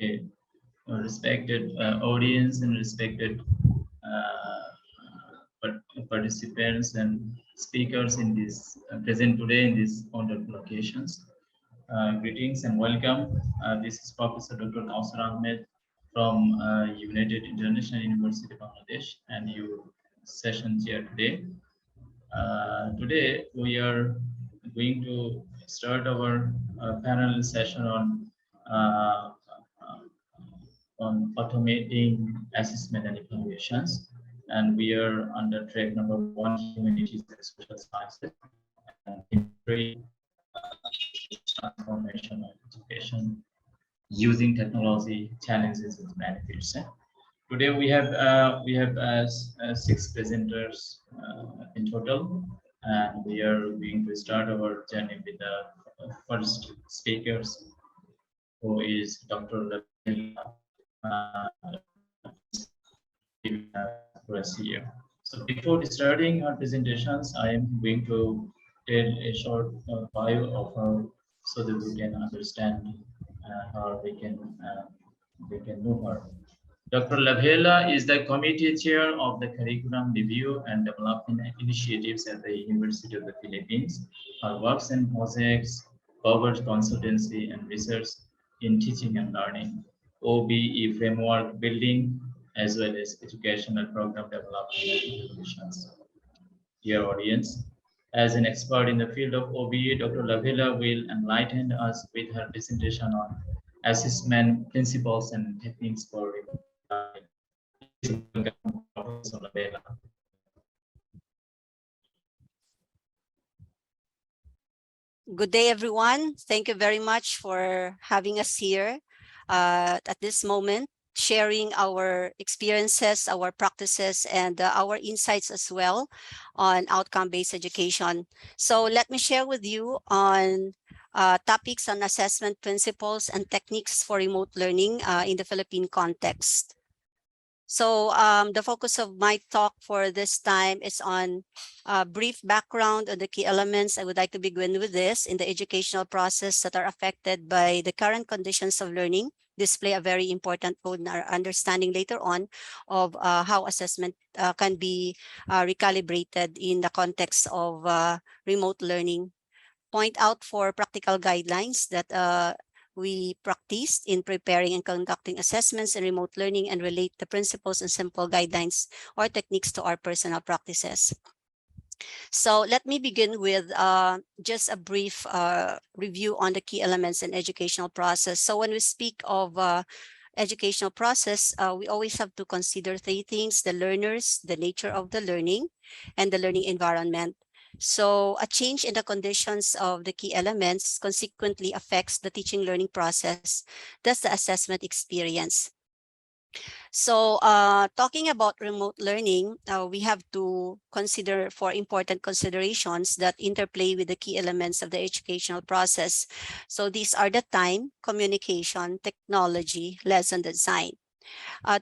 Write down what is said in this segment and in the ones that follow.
Okay. Respected audience and respected participants and speakers in this present today in these wonderful occasions. Greetings and welcome. This is Professor Dr. Nausar Ahmed from United International University Bangladesh and your session here today. Today we are going to start our panel session uh, on automating assessment and evaluations, and we are under track number 1, humanities and social sciences, and integrate transformation of education using technology, challenges and benefits. Today we have 6 presenters in total, and we are going to start our journey with the first speakers, who is Dr. Labila, for a CEO. So before starting our presentations, I am going to tell a short bio of her so that we can understand how we can know her. Dr. Lavela is the committee chair of the Curriculum Review and Development Initiatives at the University of the Philippines. Her works and projects covers consultancy and research in teaching and learning, OBE framework building, as well as educational program development and evaluations. Dear audience, as an expert in the field of OBE, Dr. Lavela will enlighten us with her presentation on assessment principles and techniques for learning. Please welcome Professor Lavela. Good day, everyone. Thank you very much for having us here at this moment, sharing our experiences, our practices, and our insights as well on outcome-based education. So let me share with you on topics on assessment principles and techniques for remote learning in the Philippine context. So the focus of my talk for this time is on a brief background on the key elements. I would like to begin with this in the educational process that are affected by the current conditions of learning. This play a very important role in our understanding later on of how assessment can be recalibrated in the context of remote learning. Point out for practical guidelines that we practiced in preparing and conducting assessments in remote learning, and relate the principles and simple guidelines or techniques to our personal practices. So let me begin with just a brief review on the key elements in educational process. So when we speak of educational process, we always have to consider 3 things: the learners, the nature of the learning, and the learning environment. So a change in the conditions of the key elements consequently affects the teaching learning process, thus the assessment experience. So talking about remote learning, we have to consider 4 important considerations that interplay with the key elements of the educational process. So these are the time, communication, technology, lesson design.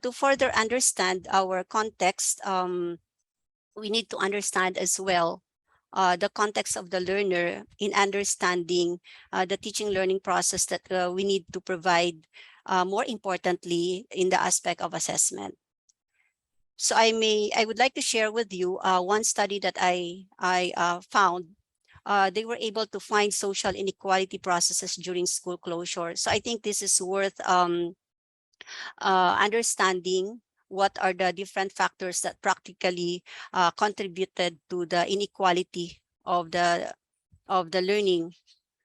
To further understand our context, we need to understand as well the context of the learner in understanding the teaching learning process that we need to provide, more importantly, in the aspect of assessment. So I would like to share with you one study that I found. They were able to find social inequality processes during school closure. So I think this is worth understanding what are the different factors that practically contributed to the inequality of the learning,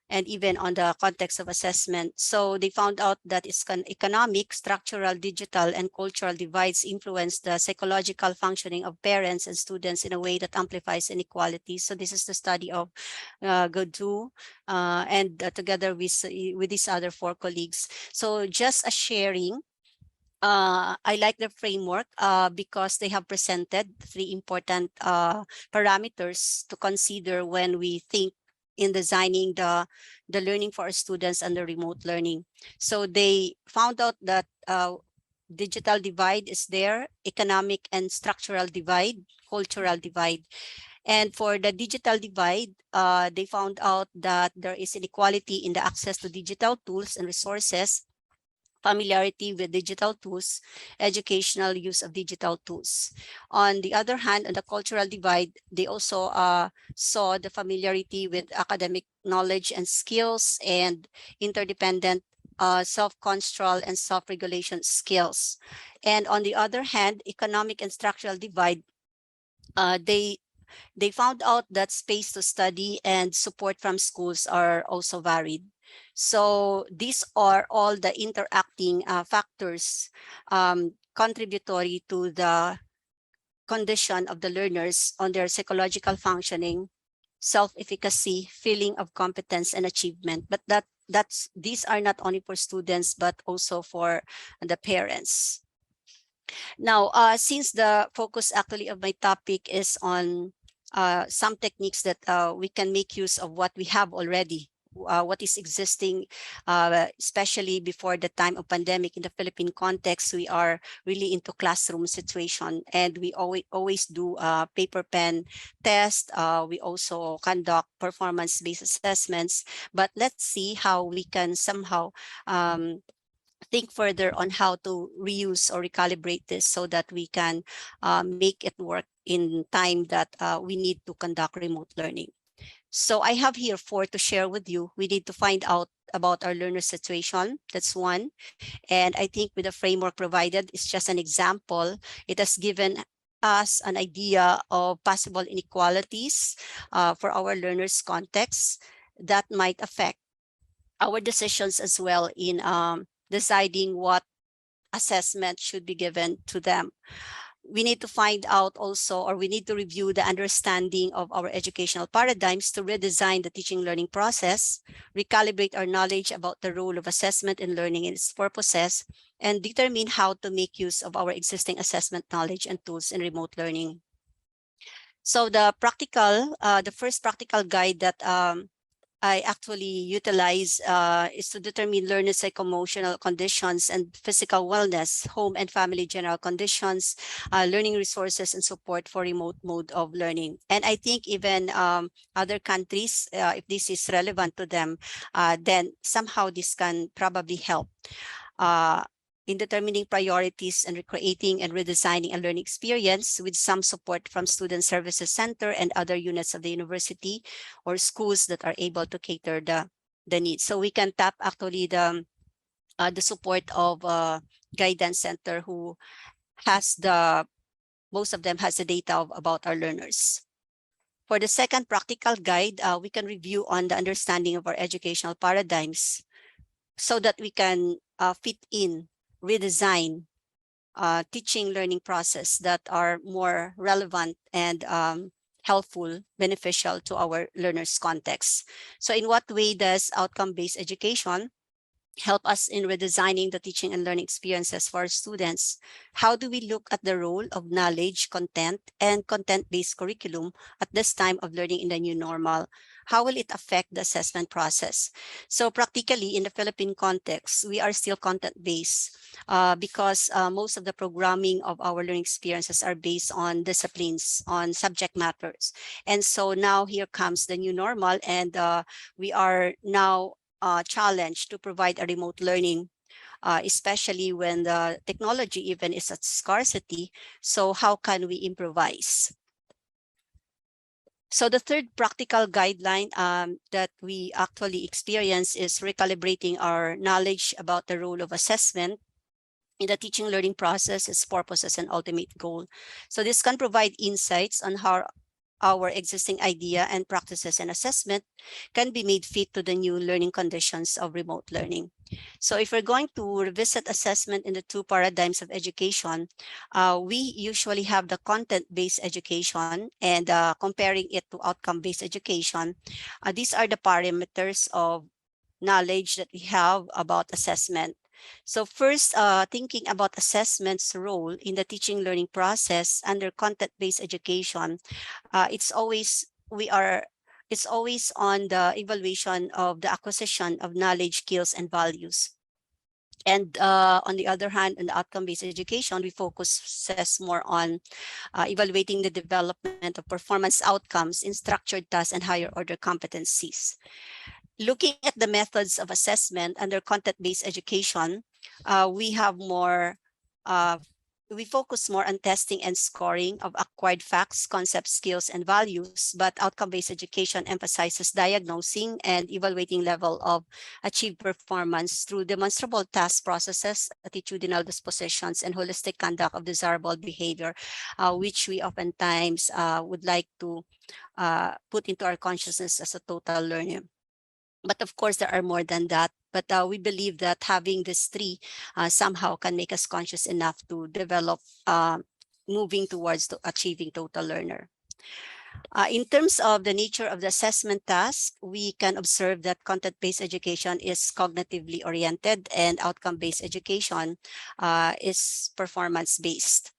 and even on the context of assessment. So they found out that economic, structural, digital, and cultural divides influence the psychological functioning of parents and students in a way that amplifies inequality. So this is the study of Godou and together with these other 4 colleagues. So just a sharing. I like the framework because they have presented 3 important parameters to consider when we think in designing the learning for our students and the remote learning. So they found out that digital divide is there, economic and structural divide, cultural divide. And for the digital divide, they found out that there is inequality in the access to digital tools and resources, familiarity with digital tools, educational use of digital tools. On the other hand, on the cultural divide, they also saw the familiarity with academic knowledge and skills and interdependent self-control and self-regulation skills. And on the other hand, economic and structural divide, uh, they they found out that space to study and support from schools are also varied. So these are all the interacting factors contributory to the condition of the learners on their psychological functioning, self-efficacy, feeling of competence and achievement. But these are not only for students, but also for the parents. Now, since the focus actually of my topic is on some techniques that we can make use of what we have already, what is existing, especially before the time of pandemic in the Philippine context, we are really into classroom situation, and we always do paper pen test. We also conduct performance-based assessments, but let's see how we can somehow um, think further on how to reuse or recalibrate this so that we can make it work in time that we need to conduct remote learning. So I have here 4 to share with you. We need to find out about our learner situation. That's one. And I think with the framework provided, it's just an example. It has given us an idea of possible inequalities for our learners' context that might affect our decisions as well in deciding what assessment should be given to them. We need to find out also, or we need to review the understanding of our educational paradigms to redesign the teaching learning process, recalibrate our knowledge about the role of assessment in learning and its purposes, and determine how to make use of our existing assessment knowledge and tools in remote learning. So the first practical guide that I actually utilize is to determine learner psychoemotional conditions and physical wellness, home and family general conditions, learning resources and support for remote mode of learning. And I think even other countries, if this is relevant to them, then somehow this can probably help uh, in determining priorities and recreating and redesigning a learning experience with some support from Student Services Center and other units of the university or schools that are able to cater the needs. So we can tap actually the support of guidance center who has most of them has the data about our learners. For the second practical guide, we can review on the understanding of our educational paradigms so that we can fit in, redesign teaching learning process that are more relevant and helpful, beneficial to our learners' context. So in what way does outcome-based education help us in redesigning the teaching and learning experiences for our students? How do we look at the role of knowledge, content, and content-based curriculum at this time of learning in the new normal? How will it affect the assessment process? So practically in the Philippine context, we are still content-based because most of the programming of our learning experiences are based on disciplines, on subject matters. And so now here comes the new normal, and we are now challenge to provide a remote learning, especially when the technology even is at scarcity. So how can we improvise? So the third practical guideline that we actually experience is recalibrating our knowledge about the role of assessment in the teaching learning process, its purposes and ultimate goal. So this can provide insights on how our existing idea and practices and assessment can be made fit to the new learning conditions of remote learning. So if we're going to revisit assessment in the 2 paradigms of education, we usually have the content-based education and comparing it to outcome-based education. These are the parameters of knowledge that we have about assessment. So first, thinking about assessment's role in the teaching learning process under content-based education, it's always on the evaluation of the acquisition of knowledge, skills, and values. And on the other hand, in the outcome-based education, we focuses more on evaluating the development of performance outcomes in structured tasks and higher order competencies. Looking at the methods of assessment under content-based education, we have more, uh, we focus more on testing and scoring of acquired facts, concepts, skills, and values, but outcome-based education emphasizes diagnosing and evaluating level of achieved performance through demonstrable task processes, attitudinal dispositions, and holistic conduct of desirable behavior, which we oftentimes would like to put into our consciousness as a total learner. But of course, there are more than that. But we believe that having these three somehow can make us conscious enough to develop moving towards achieving total learner. In terms of the nature of the assessment task, we can observe that content-based education is cognitively oriented and outcome-based education is performance-based.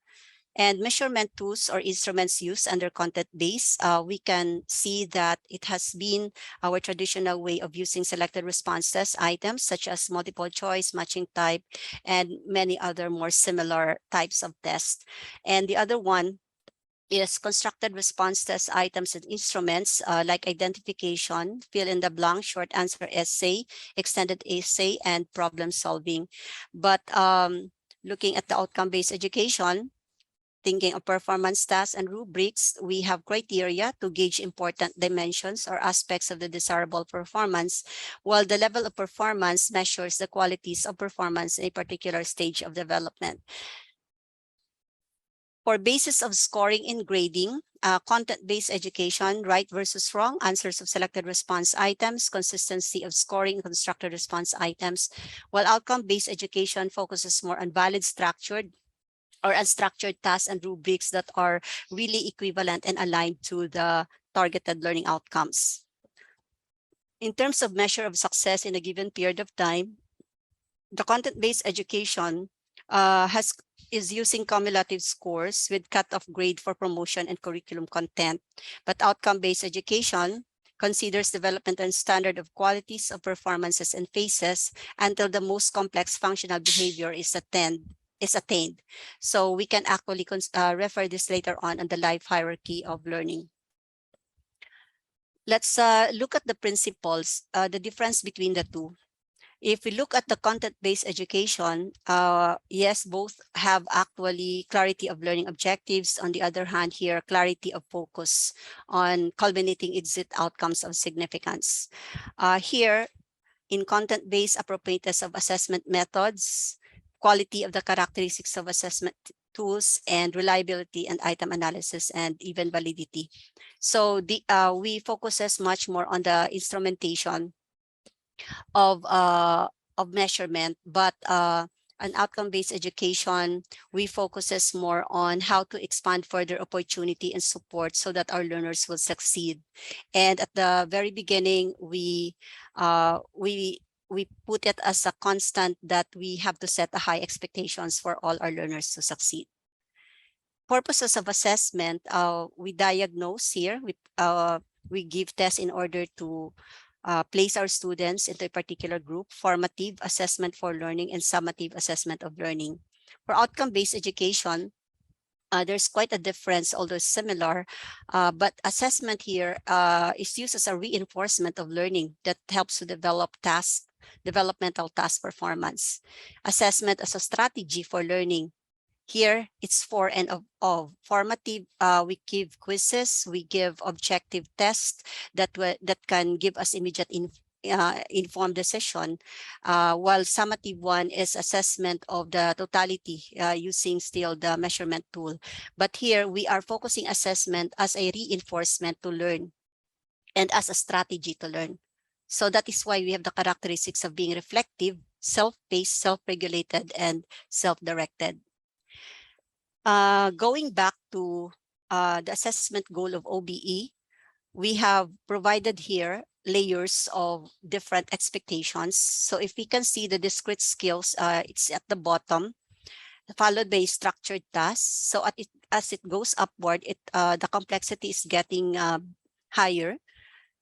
And measurement tools or instruments used under content base, we can see that it has been our traditional way of using selected response test items such as multiple choice, matching type, and many other more similar types of tests. And the other one is constructed response test items and instruments like identification, fill in the blank, short answer essay, extended essay, and problem solving. But looking at the outcome-based education, thinking of performance tasks and rubrics, we have criteria to gauge important dimensions or aspects of the desirable performance, while the level of performance measures the qualities of performance in a particular stage of development. For basis of scoring and grading, content-based education, right versus wrong, answers of selected response items, consistency of scoring, constructed response items, while outcome-based education focuses more on valid structured or unstructured tasks and rubrics that are really equivalent and aligned to the targeted learning outcomes. In terms of measure of success in a given period of time, the content-based education is using cumulative scores with cutoff grade for promotion and curriculum content, but outcome-based education considers development and standard of qualities of performances and phases until the most complex functional behavior is attained. So we can actually refer this later on the life hierarchy of learning. Let's look at the principles, the difference between the two. If we look at the content-based education, yes, both have actually clarity of learning objectives. On the other hand, here, clarity of focus on culminating exit outcomes of significance. Here, in content-based appropriateness of assessment methods, quality of the characteristics of assessment tools, and reliability and item analysis, and even validity. So we focuses much more on the instrumentation of measurement, but an outcome-based education, we focuses more on how to expand further opportunity and support so that our learners will succeed. And at the very beginning, we put it as a constant that we have to set a high expectations for all our learners to succeed. Purposes of assessment, we diagnose here, we give tests in order to place our students into a particular group, formative assessment for learning and summative assessment of learning. For outcome-based education, there's quite a difference, although similar, but assessment here is used as a reinforcement of learning that helps to develop developmental task performance. Assessment as a strategy for learning. Here, it's for and of. Formative, we give quizzes, we give objective tests that can give us immediate informed decision, while summative one is assessment of the totality using still the measurement tool. But here, we are focusing assessment as a reinforcement to learn and as a strategy to learn. So that is why we have the characteristics of being reflective, self-paced, self-regulated, and self-directed. Going back to the assessment goal of OBE, we have provided here layers of different expectations. So if we can see the discrete skills, it's at the bottom, followed by structured tasks. So as it goes upward, the complexity is getting higher.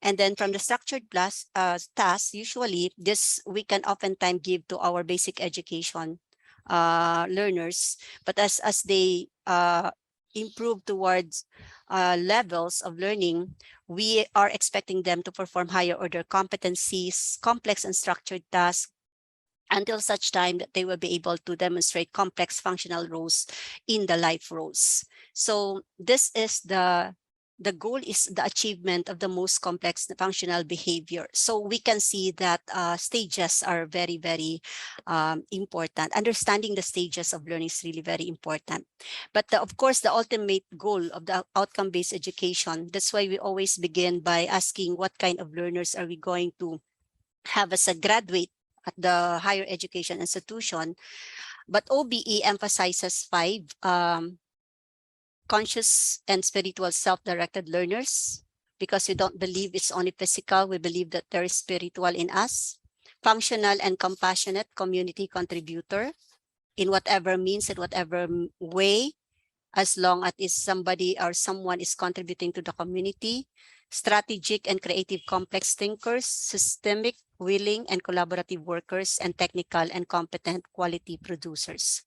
And then from the structured tasks, usually this we can oftentimes give to our basic education learners, but as they improve towards levels of learning, we are expecting them to perform higher order competencies, complex and structured tasks, until such time that they will be able to demonstrate complex functional roles in the life roles. So this is the goal is the achievement of the most complex functional behavior. So we can see that stages are very, very important. Understanding the stages of learning is really very important. But of course, the ultimate goal of the outcome-based education, that's why we always begin by asking what kind of learners are we going to have as a graduate at the higher education institution. But OBE emphasizes 5 conscious and spiritual self-directed learners, because we don't believe it's only physical. We believe that there is spiritual in us. Functional and compassionate community contributor in whatever means, in whatever way, as long as is somebody or someone is contributing to the community. Strategic and creative complex thinkers, systemic, willing, and collaborative workers, and technical and competent quality producers.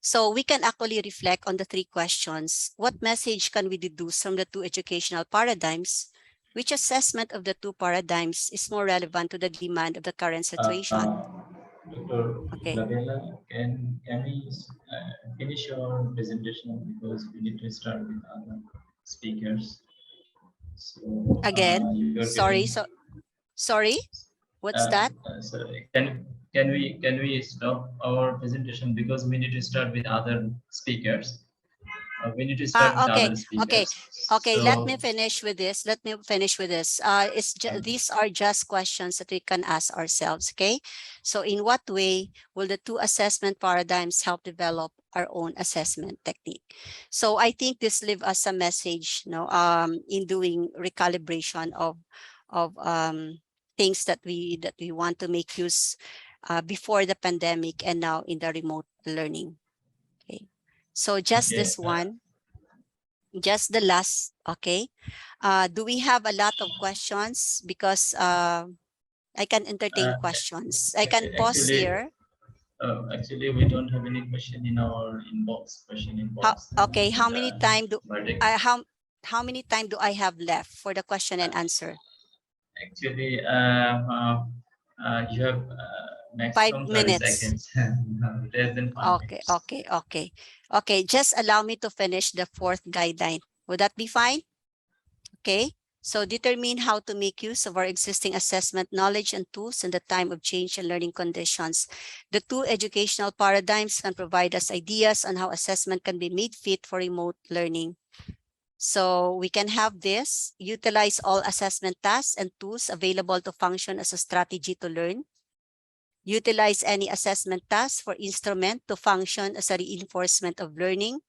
So we can actually reflect on the 3 questions. What message can we deduce from the 2 educational paradigms? Which assessment of the 2 paradigms is more relevant to the demand of the current situation? Dr. Okay. Lavella, can we finish our presentation, because we need to start with other speakers. So Again, you are sorry. getting. So sorry, what's that? Sorry. Can we stop our presentation, because we need to start with other speakers. We need to start with Okay, other okay, speakers. okay. Let me So finish with this. Let me finish with this. These are just questions that we can ask ourselves. Okay, so in what way will the 2 assessment paradigms help develop our own assessment technique? So I think this leave us a message, in doing recalibration of things that we want to make use before the pandemic and now in the remote learning. Okay, so just okay. this one. Just the last, okay. Do we have a lot of questions? Because I can entertain Uh, questions. I can pause actually, here. actually, we don't have any question in our inbox. Question How, inbox. okay, In the verdict. how many time do I have left for the question and answer? Actually, you have Five maximum 30 minutes. seconds. Less than 5 Okay, minutes. okay, okay. Okay, just allow me to finish the 4th guideline. Would that be fine? Okay, so determine how to make use of our existing assessment knowledge and tools in the time of change and learning conditions. The 2 educational paradigms can provide us ideas on how assessment can be made fit for remote learning. So we can have this: utilize all assessment tasks and tools available to function as a strategy to learn. Utilize any assessment task for instrument to function as a reinforcement of learning.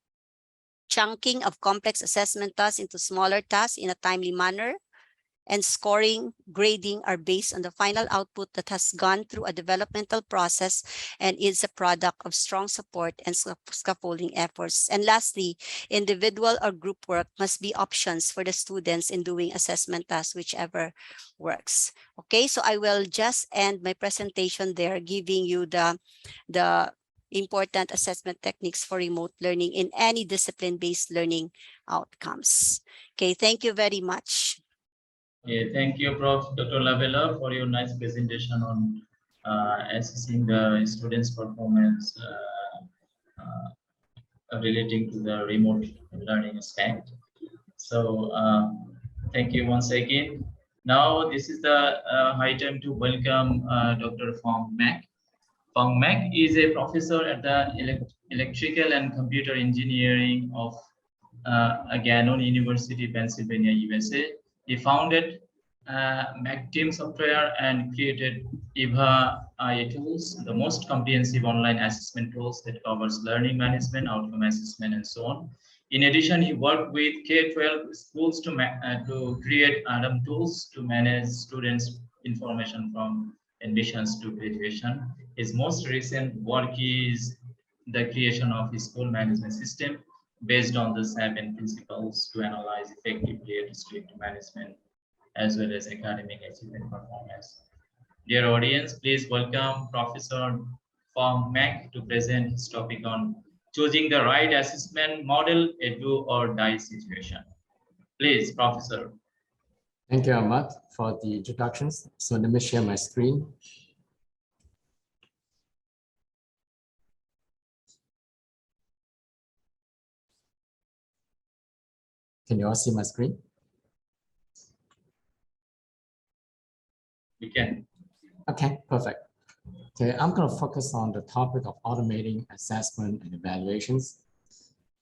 Chunking of complex assessment tasks into smaller tasks in a timely manner, and scoring, grading are based on the final output that has gone through a developmental process and is a product of strong support and scaffolding efforts. And lastly, individual or group work must be options for the students in doing assessment tasks, whichever works. Okay, so I will just end my presentation there, giving you the important assessment techniques for remote learning in any discipline-based learning outcomes. Okay, thank you very much. Yeah, thank you, Prof. Dr. Lavella, for your nice presentation on assessing the students' performance relating to the remote learning aspect. So thank you once again. Now this is the high time to welcome Dr. Fong Mac. Fong Mac is a professor at the Electrical and Computer Engineering of Gannon University, Pennsylvania, USA. He founded Mac Team Software and created EVA IA Tools, the most comprehensive online assessment tools that covers learning management, outcome assessment, and so on. In addition, he worked with K-12 schools to create ADAM tools to manage students' information from admissions to graduation. His most recent work is the creation of his school management system based on the 7 principles to analyze effectively district management as well as academic achievement performance. Dear audience, please welcome Professor Fong Mac to present his topic on choosing the right assessment model, a do or die situation. Please, Professor. Thank you, Ahmad, for the introductions. So let me share my screen. Can you all see my screen? We can. Okay, perfect. Okay, I'm going to focus on the topic of automating assessment and evaluations.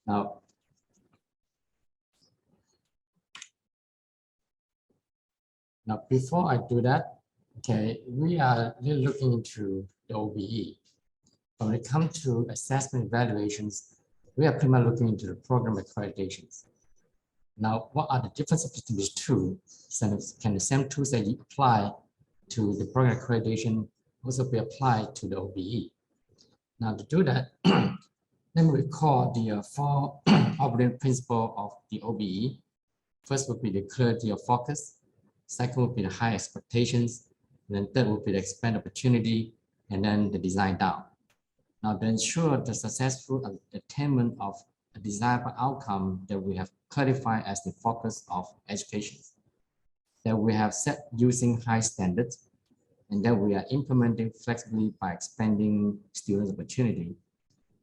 Now, before I do that, okay, we are really looking into the OBE. When it comes to assessment evaluations, we are pretty much looking into the program accreditations. Now, what are the differences between these two? So can the same tools that you apply to the program accreditation also be applied to the OBE? Now, to do that, let me recall the four operating principles of the OBE. First would be the clarity of focus. Second would be the high expectations. And then third would be the expand opportunity. And then the design down. Now, to ensure the successful attainment of a desirable outcome that we have clarified as the focus of education, that we have set using high standards, and that we are implementing flexibly by expanding students' opportunity.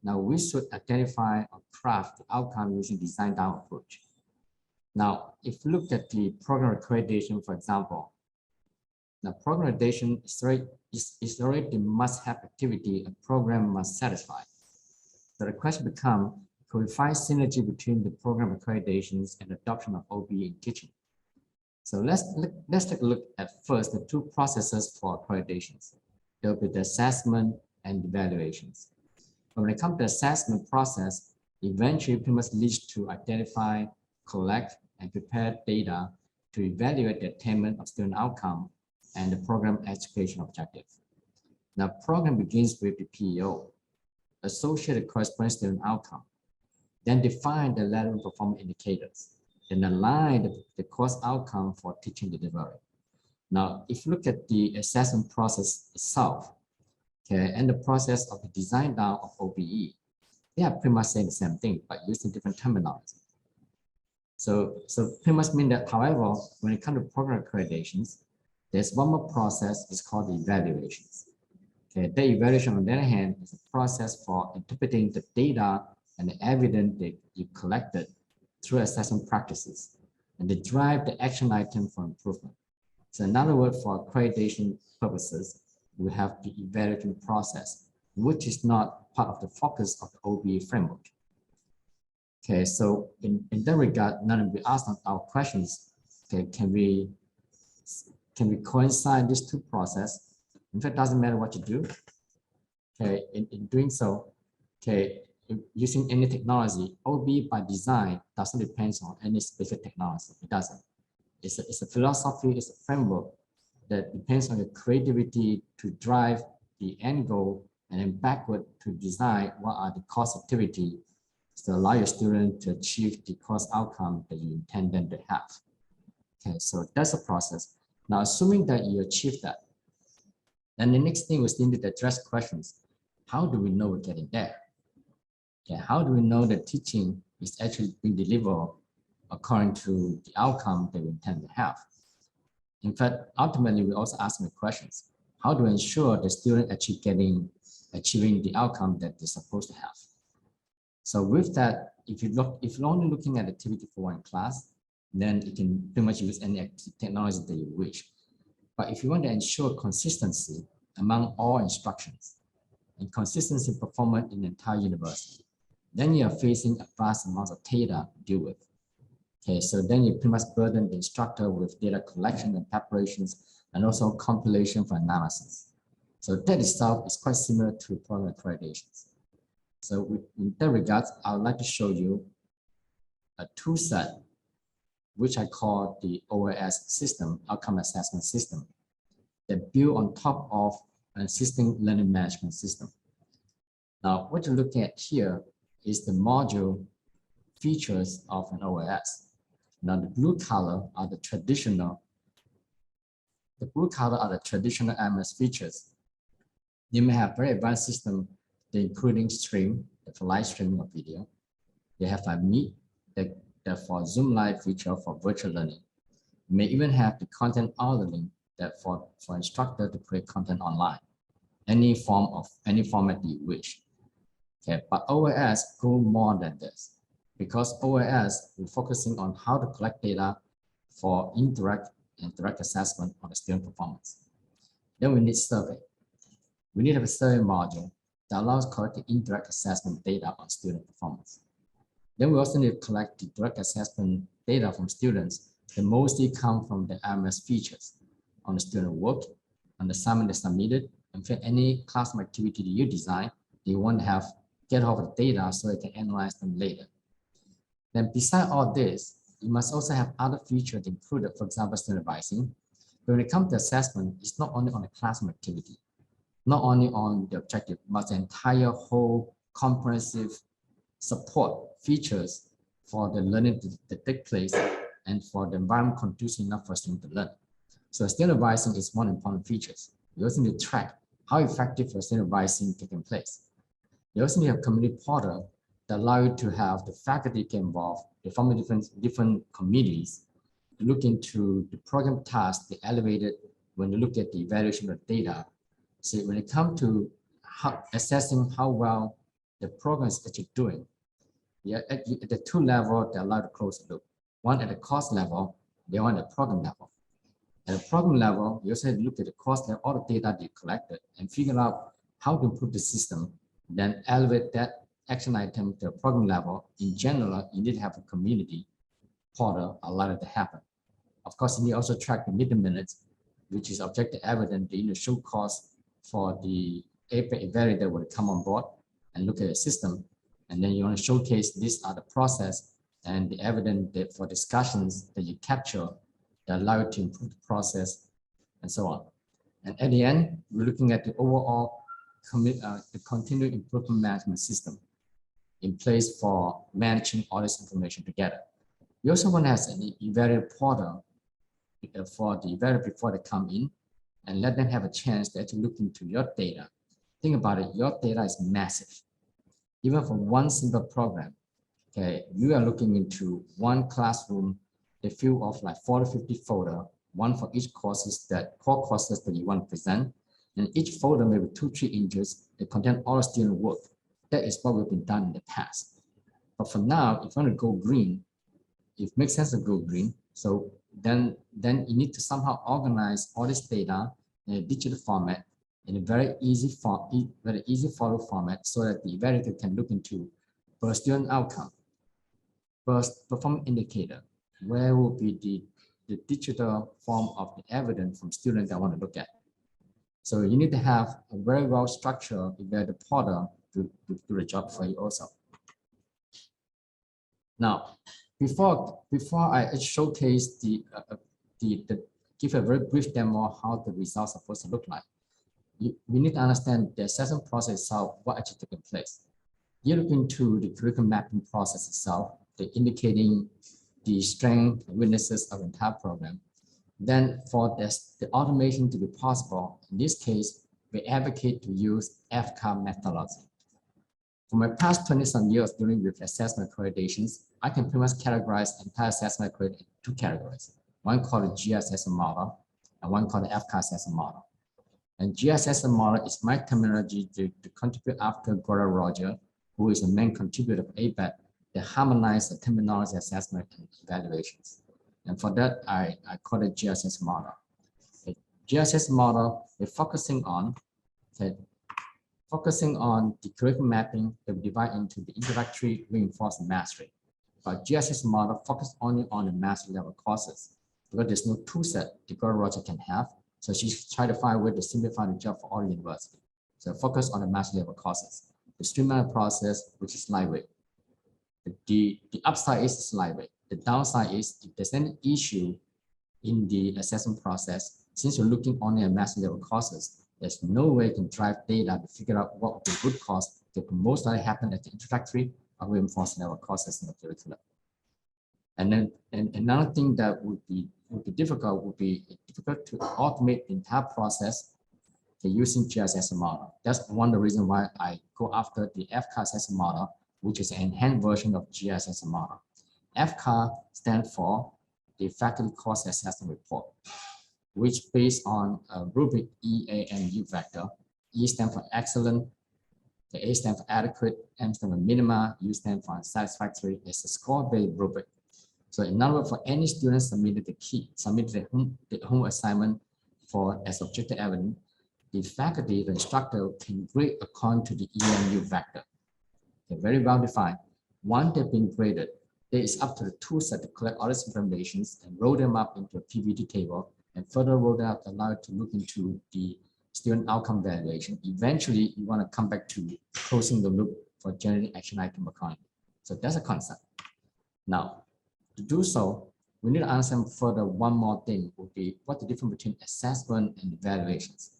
Now, we should identify or craft the outcome using design down approach. Now, if you look at the program accreditation, for example, the program accreditation is already the must-have activity a program must satisfy. So the question becomes, can we find synergy between the program accreditations and adoption of OBE in teaching? So let's take a look at first the two processes for accreditations. There will be the assessment and evaluations. When it comes to the assessment process, eventually we must lead to identify, collect, and prepare data to evaluate the attainment of student outcome and the program education objective. Now, program begins with the PEO, associated corresponding student outcome, then define the relevant performance indicators, then align the course outcome for teaching delivery. Now, if you look at the assessment process itself, okay, and the process of the design down of OBE, they are pretty much saying the same thing, but using different terminology. So pretty much mean that, however, when it comes to program accreditations, there's one more process, it's called the evaluations. Okay, the evaluation, on the other hand, is a process for interpreting the data and the evidence that you collected through assessment practices, and they drive the action item for improvement. So another word for accreditation purposes, we have the evaluation process, which is not part of the focus of the OBE framework. Okay, so in that regard, now we ask our questions, okay, can we coincide these two processes? In fact, it doesn't matter what you do. Okay, in doing so, okay, using any technology, OBE by design doesn't depend on any specific technology. It doesn't. It's a philosophy, it's a framework that depends on your creativity to drive the end goal and then backward to design what are the course activity to allow your student to achieve the course outcome that you intend them to have. Okay, so that's a process. Now, assuming that you achieve that, then the next thing we still need to address questions. How do we know we're getting there? Okay, how do we know that teaching is actually being delivered according to the outcome that we intend to have? In fact, ultimately, we also ask the questions. How do we ensure the student achieving the outcome that they're supposed to have? So with that, if you're only looking at activity 4 in class, then you can pretty much use any technology that you wish. But if you want to ensure consistency among all instructions and consistency performance in the entire university, then you are facing a vast amount of data to deal with. Okay, so then you pretty much burden the instructor with data collection and preparations and also compilation for analysis. So that itself is quite similar to program accreditations. So in that regard, I would like to show you a tool set, which I call the OAS system, outcome assessment system, that built on top of an existing learning management system. Now, what you're looking at here is the module features of an OAS. Now, the blue color are the traditional MS features. You may have very advanced system, including stream, for live streaming of video. They have a Meet, that for Zoom Live feature for virtual learning. You may even have the content authoring that for instructor to create content online, any format you wish. Okay, but OAS go more than this, because OAS we're focusing on how to collect data for indirect and direct assessment on the student performance. Then we need survey. We need a survey module that allows collecting indirect assessment data on student performance. Then we also need to collect the direct assessment data from students that mostly come from the LMS features on the student work, on the assignment they submitted, and for any classroom activity that you design, you want to have get hold of the data so you can analyze them later. Then beside all this, you must also have other features included, for example, student advising. When it comes to assessment, it's not only on the classroom activity, not only on the objective, but the entire whole comprehensive support features for the learning to take place and for the environment conducive enough for students to learn. So student advising is one important feature. You also need to track how effective your student advising taking place. You also need a community portal that allow you to have the faculty get involved, they form different committees to look into the program tasks they elevated when you look at the evaluation of data. So when it comes to assessing how well the program is actually doing, at the two levels, they allow to close the loop. One at the cost level, the other at the program level. At the program level, you also have to look at the cost level, all the data you collected, and figure out how to improve the system, then elevate that action item to the program level. In general, you need to have a community portal allow it to happen. Of course, you need also track the meeting minutes, which is objective evidence, the initial cost for the APEC evaluator will come on board and look at the system. And then you want to showcase these are the process and the evidence that for discussions that you capture that allow you to improve the process and so on. And at the end, we're looking at the overall the continuous improvement management system in place for managing all this information together. You also want to have an evaluator portal for the evaluator before they come in and let them have a chance to actually look into your data. Think about it, your data is massive. Even for one simple program, okay, you are looking into one classroom, the fill of like 40, 50 folder, one for each courses core courses that you want to present. And each folder maybe 2-3 inches, they contain all the student work. That is what we've been done in the past. But for now, if you want to go green, it makes sense to go green. So then you need to somehow organize all this data in a digital format, in a very easy follow format, so that the evaluator can look into per student outcome, per performance indicator, where will be the digital form of the evidence from students that want to look at. So you need to have a very well structured evaluator portal to do the job for you also. Now, before I showcase give a very brief demo how the results are supposed to look like, we need to understand the assessment process itself, what actually taking place. You look into the curriculum mapping process itself, the indicating the strengths and weaknesses of the entire program. Then for this, the automation to be possible, in this case, we advocate to use FCA methodology. For my past 20-some years dealing with assessment accreditations, I can pretty much categorize entire assessment accreditation in 2 categories. One called the GSS model and one called the FCA assessment model. And GSS model is my terminology to contribute after Gora Roger, who is the main contributor of APEC, to harmonize the terminology assessment and evaluations. And for that, I call it GSS model. The GSS model is focusing on the curriculum mapping that we divide into the introductory, reinforced, and mastery. But GSS model focus only on the mastery level courses because there's no tool set the girl Roger can have. So she's trying to find a way to simplify the job for all university. So focus on the mastery level courses. The streamlined process, which is lightweight. The upside is lightweight. The downside is if there's any issue in the assessment process, since you're looking only at mastery level courses, there's no way you can drive data to figure out what would be good cost that could most likely happen at the introductory or reinforced level courses in the curriculum. And then another thing that would be difficult to automate the entire process using GSS model. That's one of the reasons why I go after the FCA assessment model, which is an enhanced version of GSS model. FCA stands for the Faculty Course Assessment Report, which based on a rubric E, A, and U vector. E stands for excellent, The A stands for adequate, M stands for minima, U stands for unsatisfactory. It's a score-based rubric. So in other words, for any student submitted the home assignment for as objective evidence, the faculty, the instructor can grade according to the EMU vector. They're very well defined. Once they've been graded, it is up to the tool set to collect all these informations and roll them up into a PVT table, and further roll them up, allow it to look into the student outcome valuation. Eventually, you want to come back to closing the loop for generating action item accordingly. So that's a concept. Now, to do so, we need to understand further one more thing would be what the difference between assessment and evaluations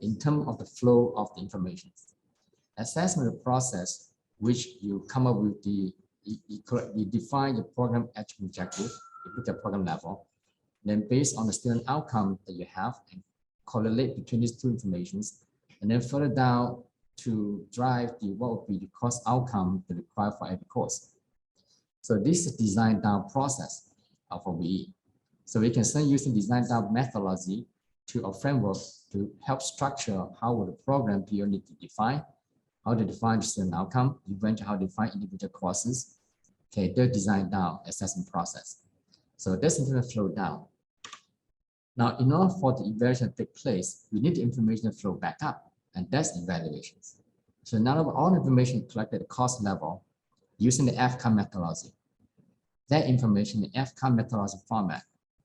in terms of the flow of the information. Assessment is a process which you come up with you define your program objective, you look at program level, then based on the student outcome that you have and correlate between these two informations, and then further down to drive what would be the course outcome that required for every course. So this is design down process of a VE. So we can start using design down methodology to a framework to help structure how would the program PO need to define, how to define the student outcome, eventually how to define individual courses. Okay, they're designed down assessment process. So this is going to flow down. Now, in order for the evaluation to take place, we need the information to flow back up, and that's evaluations. So now all the information collected at the course level using the FCAR methodology. That information in the FCAR methodology format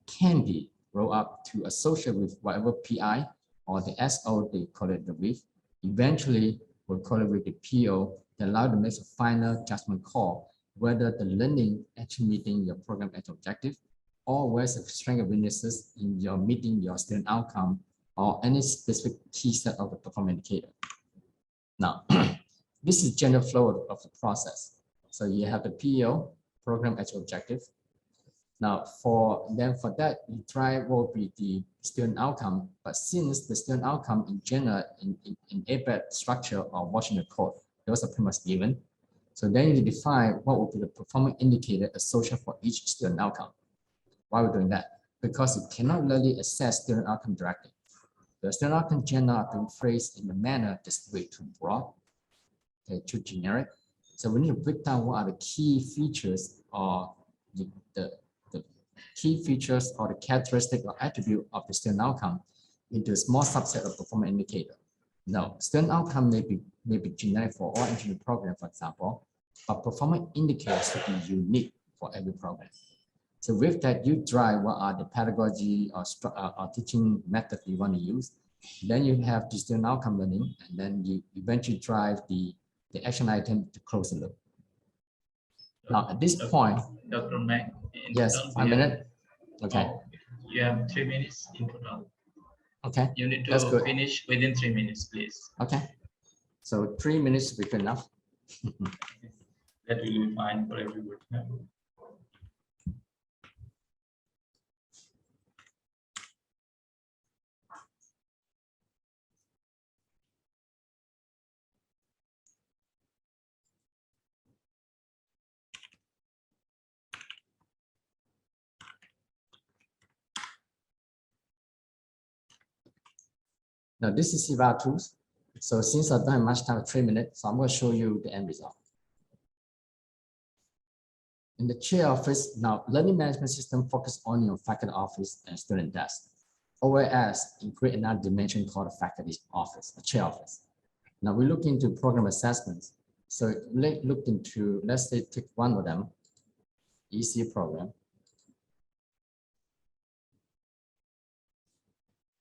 can be rolled up to associate with whatever PI or the SO they call it the with. Eventually, we'll correlate with the PO that allow to make a final judgment call whether the learning actually meeting your program objective or where's the strength of weaknesses in your meeting your student outcome or any specific key set of the performance indicator. Now, this is general flow of the process. So you have the PO, program objective. Now, for that, you try what will be the student outcome. But since the student outcome in general in ABET structure or watching the code, those are pretty much given. So then you define what will be the performance indicator associated for each student outcome. Why are we doing that? Because you cannot really assess student outcome directly. The student outcome generally are being phrased in a manner that's way too broad, okay, too generic. So we need to break down what are the key features or the key features or the characteristic or attribute of the student outcome into a small subset of performance indicator. Now, student outcome may be generic for all engineering programs, for example, but performance indicators should be unique for every program. So with that, you drive what are the pedagogy or teaching method you want to use. Then you have the student outcome learning, and then you eventually drive the action item to close the loop. Now, at this point, Dr. Mac, yes, 1 minute. Okay. Oh, you have 3 minutes in total. Okay. You need to finish within 3 minutes, please. Okay. So 3 minutes will be good enough. That will be fine for everybody. Now this is eval tools. So since I don't have much time, 3 minutes, so I'm going to show you the end result. In the chair office, now learning management system focus only on faculty office and student desk. OAS include another dimension called the faculty office, a chair office. Now we look into program assessments. So look into, let's say, take one of them, EC program.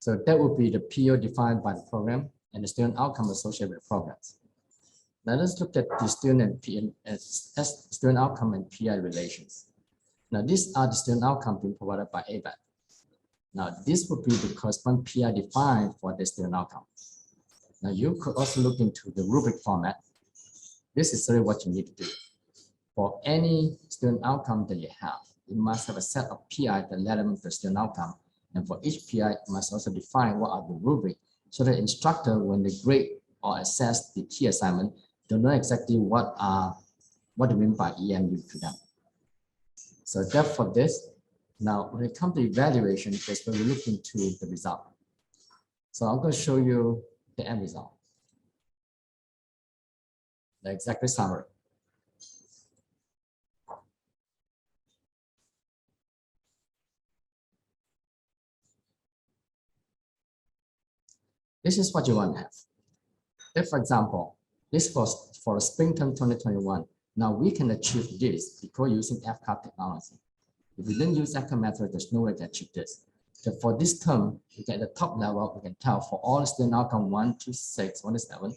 So that would be the PO defined by the program and the student outcome associated with programs. Now let's look at the student student outcome and PI relations. Now these are the student outcome being provided by ABET. Now this would be the corresponding PI defined for the student outcome. Now you could also look into the rubric format. This is really what you need to do. For any student outcome that you have, you must have a set of PI that let them the student outcome. And for each PI, you must also define what are the rubric so the instructor, when they grade or assess the key assignment, don't know exactly what they mean by EMU to them. So therefore this, now when it comes to evaluation, that's when we look into the result. So I'm going to show you the end result. the executive summary. This is what you want to have. If, for example, this was for the spring term 2021, now we can achieve this because using FCAP technology. If we didn't use FCAP method, there's no way to achieve this. So for this term, we get the top level, we can tell for all the student outcome 1 to 6, 1 to 7.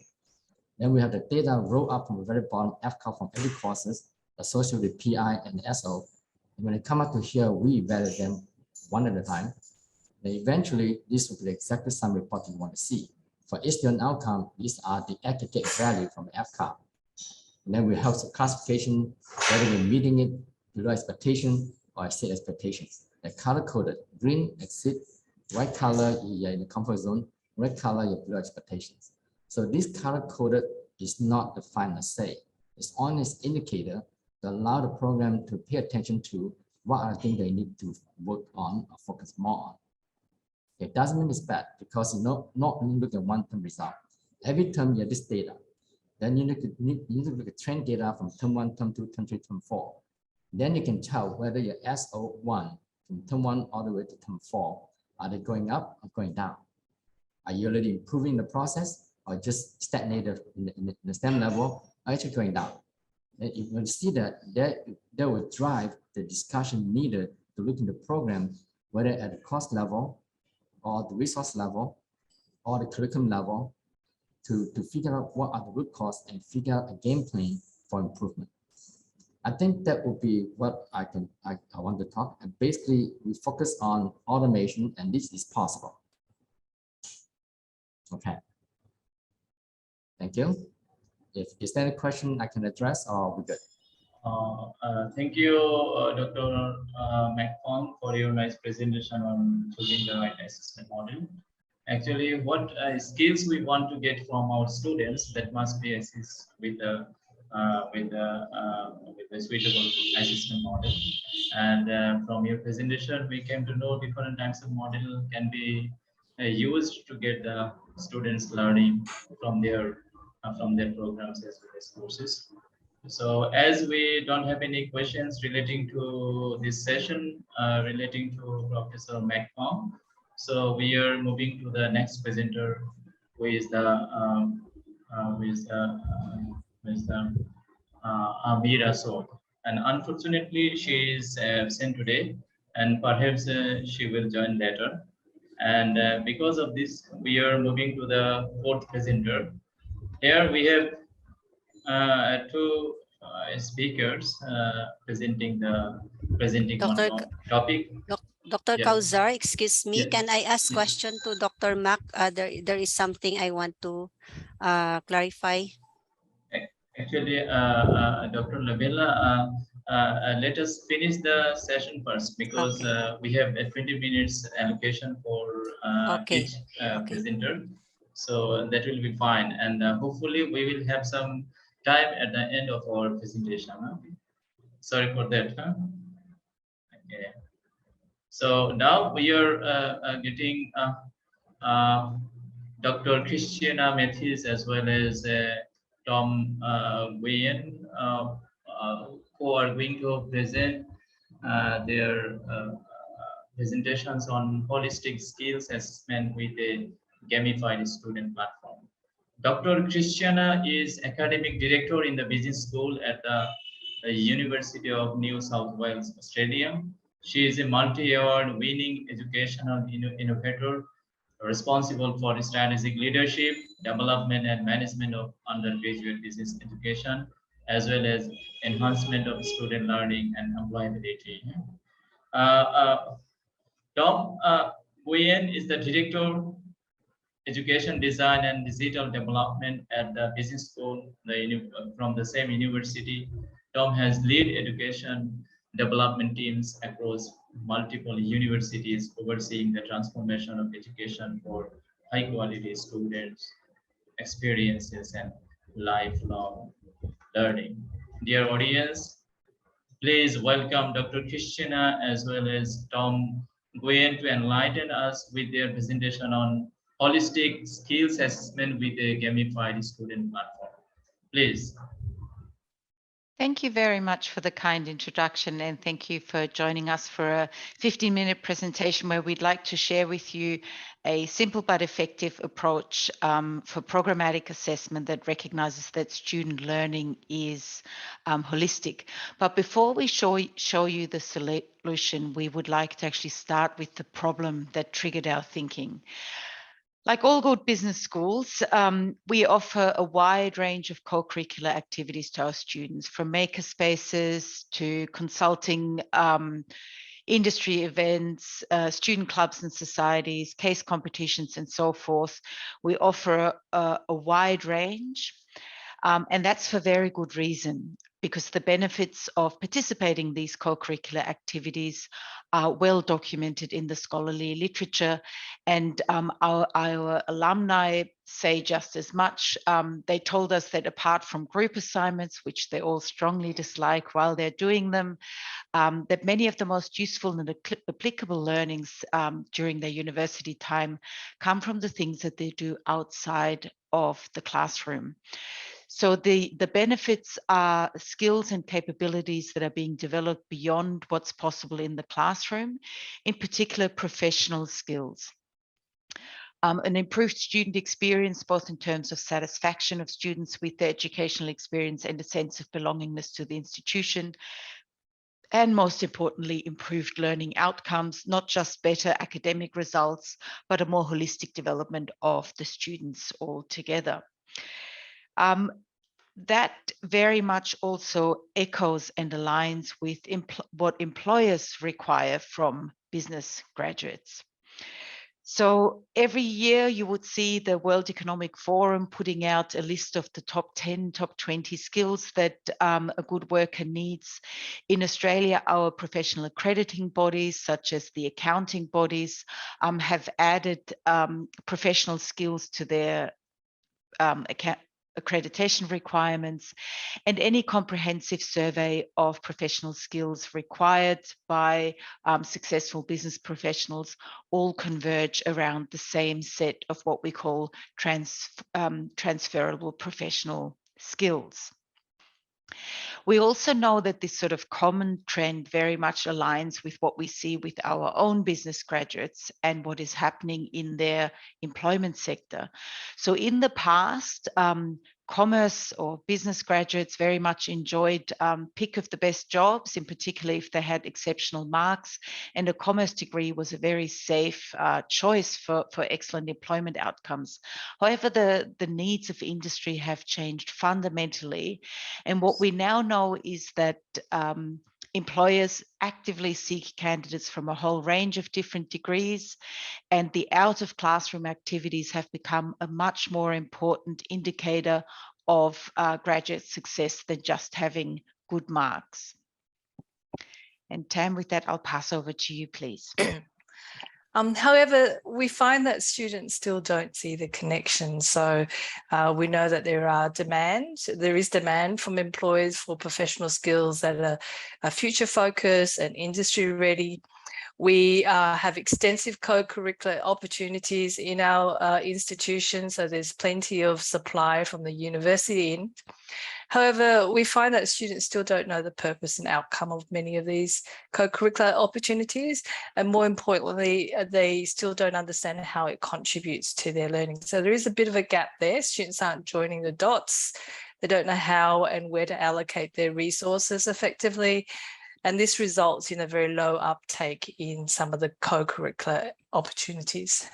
Then we have the data roll up from the very bottom, FCAP from every courses associated with PI and the SO. And when it come up to here, we evaluate them one at a time. Then eventually, this will be the executive summary report you want to see. For each student outcome, these are the aggregate value from FCAP. And then we have the classification, whether we're meeting it below expectation or exceed expectations. The color coded, green exceed, white color you're in the comfort zone, red color you're below expectations. So this color coded is not the final say. It's only an indicator to allow the program to pay attention to what are the things they need to work on or focus more on. It doesn't mean it's bad because you not only look at one term result. Every term you have this data. Then you need to look at trend data from term 1, term 2, term 3, term 4. Then you can tell whether your SO1 from term 1 all the way to term 4, are they going up or going down? Are you already improving the process or just stagnated in the STEM level, or actually going down? And you will see that that will drive the discussion needed to look in the program, whether at the cost level or the resource level or the curriculum level, to figure out what are the root cause and figure out a game plan for improvement. I think that would be what I want to talk. And basically, we focus on automation, and this is possible. Okay. Thank you. If is there any question I can address, or we good? Thank you, Dr. McFong, for your nice presentation on choosing the right assessment model. Actually, what skills we want to get from our students, that must be assessed with a suitable assessment model. And from your presentation, we came to know different types of model can be used to get the students learning from their programs as well as courses. So as we don't have any questions relating to this session, relating to Professor McFong, so we are moving to the next presenter, who is the Amira Sod. And unfortunately, she is absent today, and perhaps she will join later. And because of this, we are moving to the fourth presenter. Here we have two speakers presenting Dr. one topic. Dr. Yeah. Kauzar, excuse me, Yeah. can I ask Yeah. question to Dr. Mac? There is something I want to clarify. Actually, Dr. Labella, let us finish the session first, because we have a 20 minutes allocation for each presenter. So that will be fine. And hopefully we will have some time at the end of our presentation. Huh? Sorry for that. Huh? Okay. So now we are getting Dr. Christiana Matthews as well as Tom Nguyen, who are going to present their presentations on holistic skills assessment with a gamified student platform. Dr. Christiana is academic director in the business school at the University of New South Wales, Australia. She is a multi-award winning educational innovator responsible for strategic leadership, development, and management of undergraduate business education, as well as enhancement of student learning and employability. Tom Nguyen is the director education design and digital development at the business school from the same university. Tom has led education development teams across multiple universities, overseeing the transformation of education for high quality students, experiences, and lifelong learning. Dear audience, please welcome Dr. Christina as well as Tom Nguyen to enlighten us with their presentation on holistic skills assessment with a gamified student platform. Please. Thank you very much for the kind introduction, and thank you for joining us for a 15-minute presentation where we'd like to share with you a simple but effective approach for programmatic assessment that recognizes that student learning is holistic. But before we show you the solution, we would like to actually start with the problem that triggered our thinking. Like all good business schools, we offer a wide range of co-curricular activities to our students, from maker spaces to consulting, industry events, student clubs and societies, case competitions, and so forth. We offer a wide range, and that's for very good reason, because the benefits of participating in these co-curricular activities are well documented in the scholarly literature, and our alumni say just as much. They told us that apart from group assignments, which they all strongly dislike while they're doing them, that many of the most useful and applicable learnings during their university time come from the things that they do outside of the classroom. So the benefits are skills and capabilities that are being developed beyond what's possible in the classroom, in particular professional skills. An improved student experience, both in terms of satisfaction of students with their educational experience and a sense of belongingness to the institution, and most importantly, improved learning outcomes, not just better academic results, but a more holistic development of the students altogether. That very much also echoes and aligns with what employers require from business graduates. So every year you would see the World Economic Forum putting out a list of the top 10, top 20 skills that a good worker needs. In Australia, our professional accrediting bodies, such as the accounting bodies, have added professional skills to their accreditation requirements, and any comprehensive survey of professional skills required by successful business professionals all converge around the same set of what we call transferable professional skills. We also know that this sort of common trend very much aligns with what we see with our own business graduates and what is happening in their employment sector. So in the past, commerce or business graduates very much enjoyed pick of the best jobs, in particular if they had exceptional marks, and a commerce degree was a very safe choice for excellent employment outcomes. However, the needs of industry have changed fundamentally, and what we now know is that employers actively seek candidates from a whole range of different degrees, and the out of classroom activities have become a much more important indicator of graduate success than just having good marks. And Tam, with that, I'll pass over to you, please. However, we find that students still don't see the connection. So we know that there is demand from employers for professional skills that are future focused and industry ready. We have extensive co-curricular opportunities in our institution, so there's plenty of supply from the university in. However, we find that students still don't know the purpose and outcome of many of these co-curricular opportunities, and more importantly, they still don't understand how it contributes to their learning. So there is a bit of a gap there. Students aren't joining the dots. They don't know how and where to allocate their resources effectively. And this results in a very low uptake in some of the co-curricular opportunities.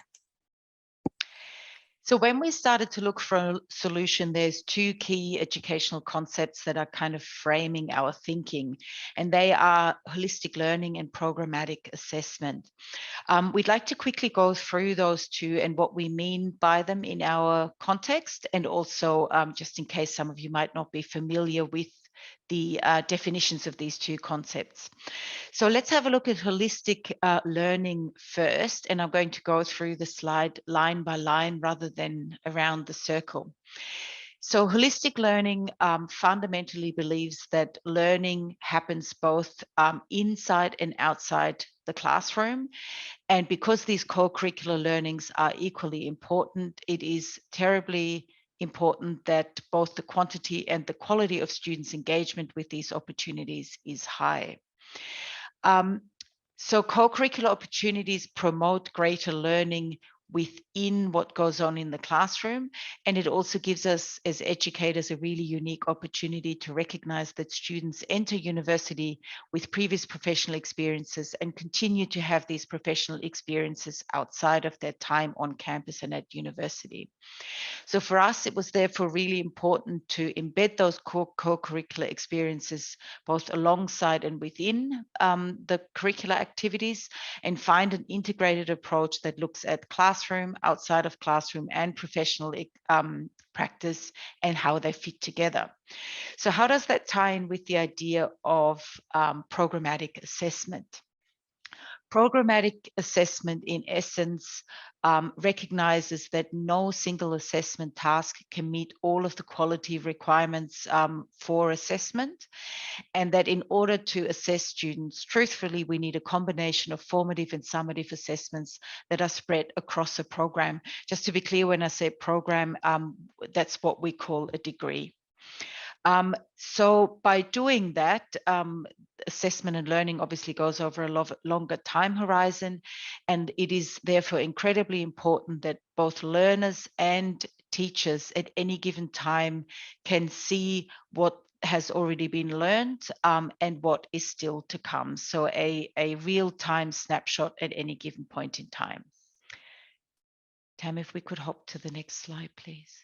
So when we started to look for a solution, there's two key educational concepts that are kind of framing our thinking, and they are holistic learning and programmatic assessment. We'd like to quickly go through those two and what we mean by them in our context, and also just in case some of you might not be familiar with the definitions of these two concepts. So let's have a look at holistic learning first, and I'm going to go through the slide line by line rather than around the circle. So holistic learning fundamentally believes that learning happens both inside and outside the classroom. And because these co-curricular learnings are equally important, it is terribly important that both the quantity and the quality of students' engagement with these opportunities is high. So co-curricular opportunities promote greater learning within what goes on in the classroom. And it also gives us as educators a really unique opportunity to recognize that students enter university with previous professional experiences and continue to have these professional experiences outside of their time on campus and at university. So for us, it was therefore really important to embed those co-curricular experiences both alongside and within the curricular activities, and find an integrated approach that looks at classroom, outside of classroom, and professional practice and how they fit together. So how does that tie in with the idea of programmatic assessment? Programmatic assessment, in essence, recognizes that no single assessment task can meet all of the quality requirements for assessment, and that in order to assess students truthfully, we need a combination of formative and summative assessments that are spread across a program. Just to be clear, when I say program, that's what we call a degree. So by doing that, assessment and learning obviously goes over a longer time horizon, and it is therefore incredibly important that both learners and teachers at any given time can see what has already been learned and what is still to come. So a real-time snapshot at any given point in time. Tam, if we could hop to the next slide, please.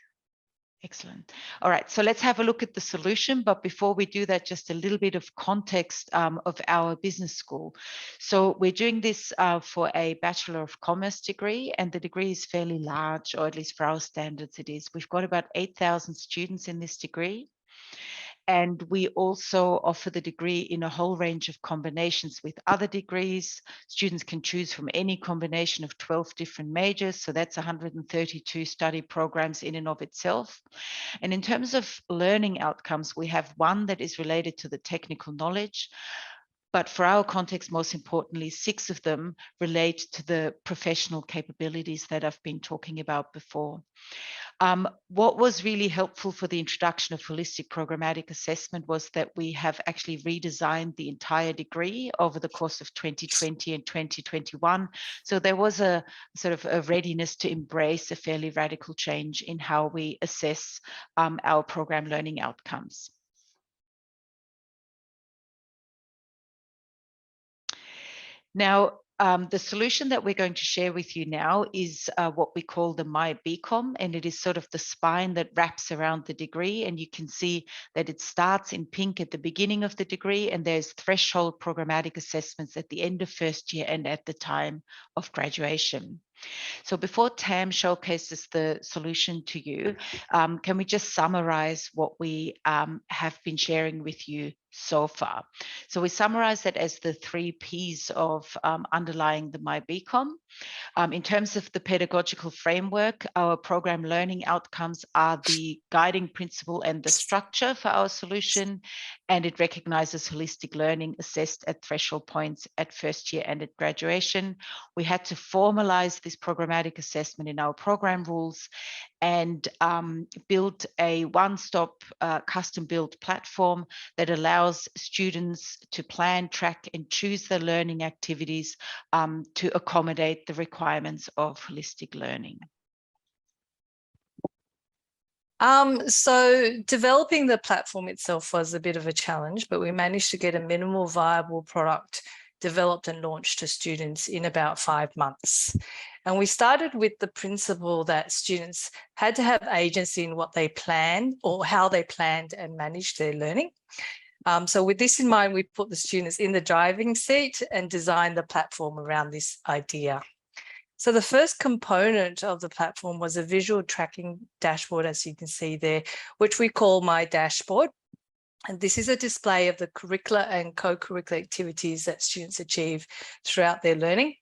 Excellent. All right, so let's have a look at the solution. But before we do that, just a little bit of context of our business school. So we're doing this for a Bachelor of Commerce degree, and the degree is fairly large, or at least for our standards it is. We've got about 8,000 students in this degree. And we also offer the degree in a whole range of combinations with other degrees. Students can choose from any combination of 12 different majors. So that's 132 study programs in and of itself. And in terms of learning outcomes, we have one that is related to the technical knowledge. But for our context, most importantly, 6 of them relate to the professional capabilities that I've been talking about before. What was really helpful for the introduction of holistic programmatic assessment was that we have actually redesigned the entire degree over the course of 2020 and 2021. So there was a sort of a readiness to embrace a fairly radical change in how we assess our program learning outcomes. Now, the solution that we're going to share with you now is what we call the MyBCom, and it is sort of the spine that wraps around the degree. And you can see that it starts in pink at the beginning of the degree, and there's threshold programmatic assessments at the end of first year and at the time of graduation. So before Tam showcases the solution to you, can we just summarize what we have been sharing with you so far? So we summarize that as the 3 Ps of underlying the MyBCom. In terms of the pedagogical framework, our program learning outcomes are the guiding principle and the structure for our solution, and it recognizes holistic learning assessed at threshold points at first year and at graduation. We had to formalize this programmatic assessment in our program rules and build a one-stop custom-built platform that allows students to plan, track, and choose their learning activities to accommodate the requirements of holistic learning. So developing the platform itself was a bit of a challenge, but we managed to get a minimal viable product developed and launched to students in about 5 months. And we started with the principle that students had to have agency in what they planned or how they planned and managed their learning. So with this in mind, we put the students in the driving seat and designed the platform around this idea. So the first component of the platform was a visual tracking dashboard, as you can see there, which we call My Dashboard. And this is a display of the curricular and co-curricular activities that students achieve throughout their learning.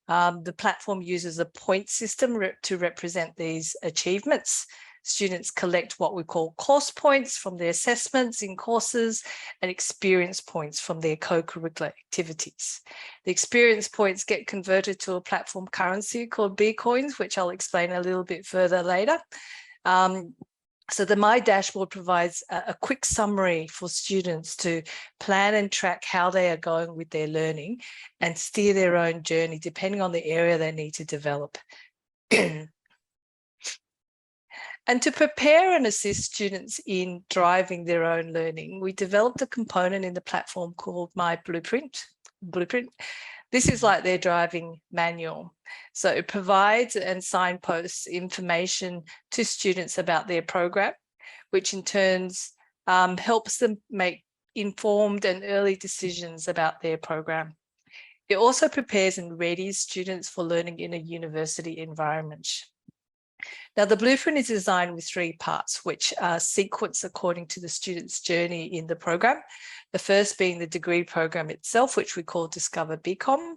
The platform uses a point system to represent these achievements. Students collect what we call course points from their assessments in courses and experience points from their co-curricular activities. The experience points get converted to a platform currency called Bitcoins, which I'll explain a little bit further later. So the My Dashboard provides a quick summary for students to plan and track how they are going with their learning and steer their own journey depending on the area they need to develop. And to prepare and assist students in driving their own learning, we developed a component in the platform called My Blueprint. This is like their driving manual. So it provides and signposts information to students about their program, which in turn helps them make informed and early decisions about their program. It also prepares and readies students for learning in a university environment. Now, the blueprint is designed with 3 parts, which are sequenced according to the student's journey in the program. The first being the degree program itself, which we call Discover BCom.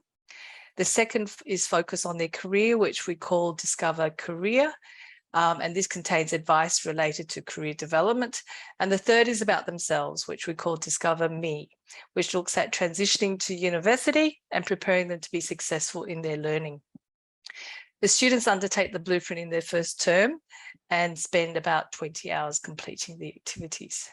The second is focused on their career, which we call Discover Career. And this contains advice related to career development. And the third is about themselves, which we call Discover Me, which looks at transitioning to university and preparing them to be successful in their learning. The students undertake the blueprint in their first term and spend about 20 hours completing the activities.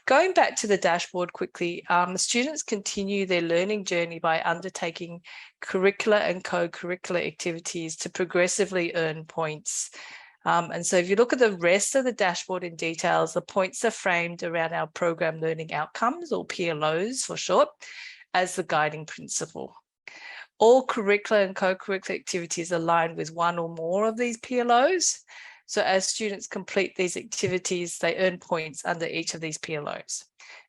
Going back to the dashboard quickly, students continue their learning journey by undertaking curricular and co-curricular activities to progressively earn points. And so if you look at the rest of the dashboard in details, the points are framed around our program learning outcomes, or PLOs for short, as the guiding principle. All curricular and co-curricular activities align with one or more of these PLOs. So as students complete these activities, they earn points under each of these PLOs.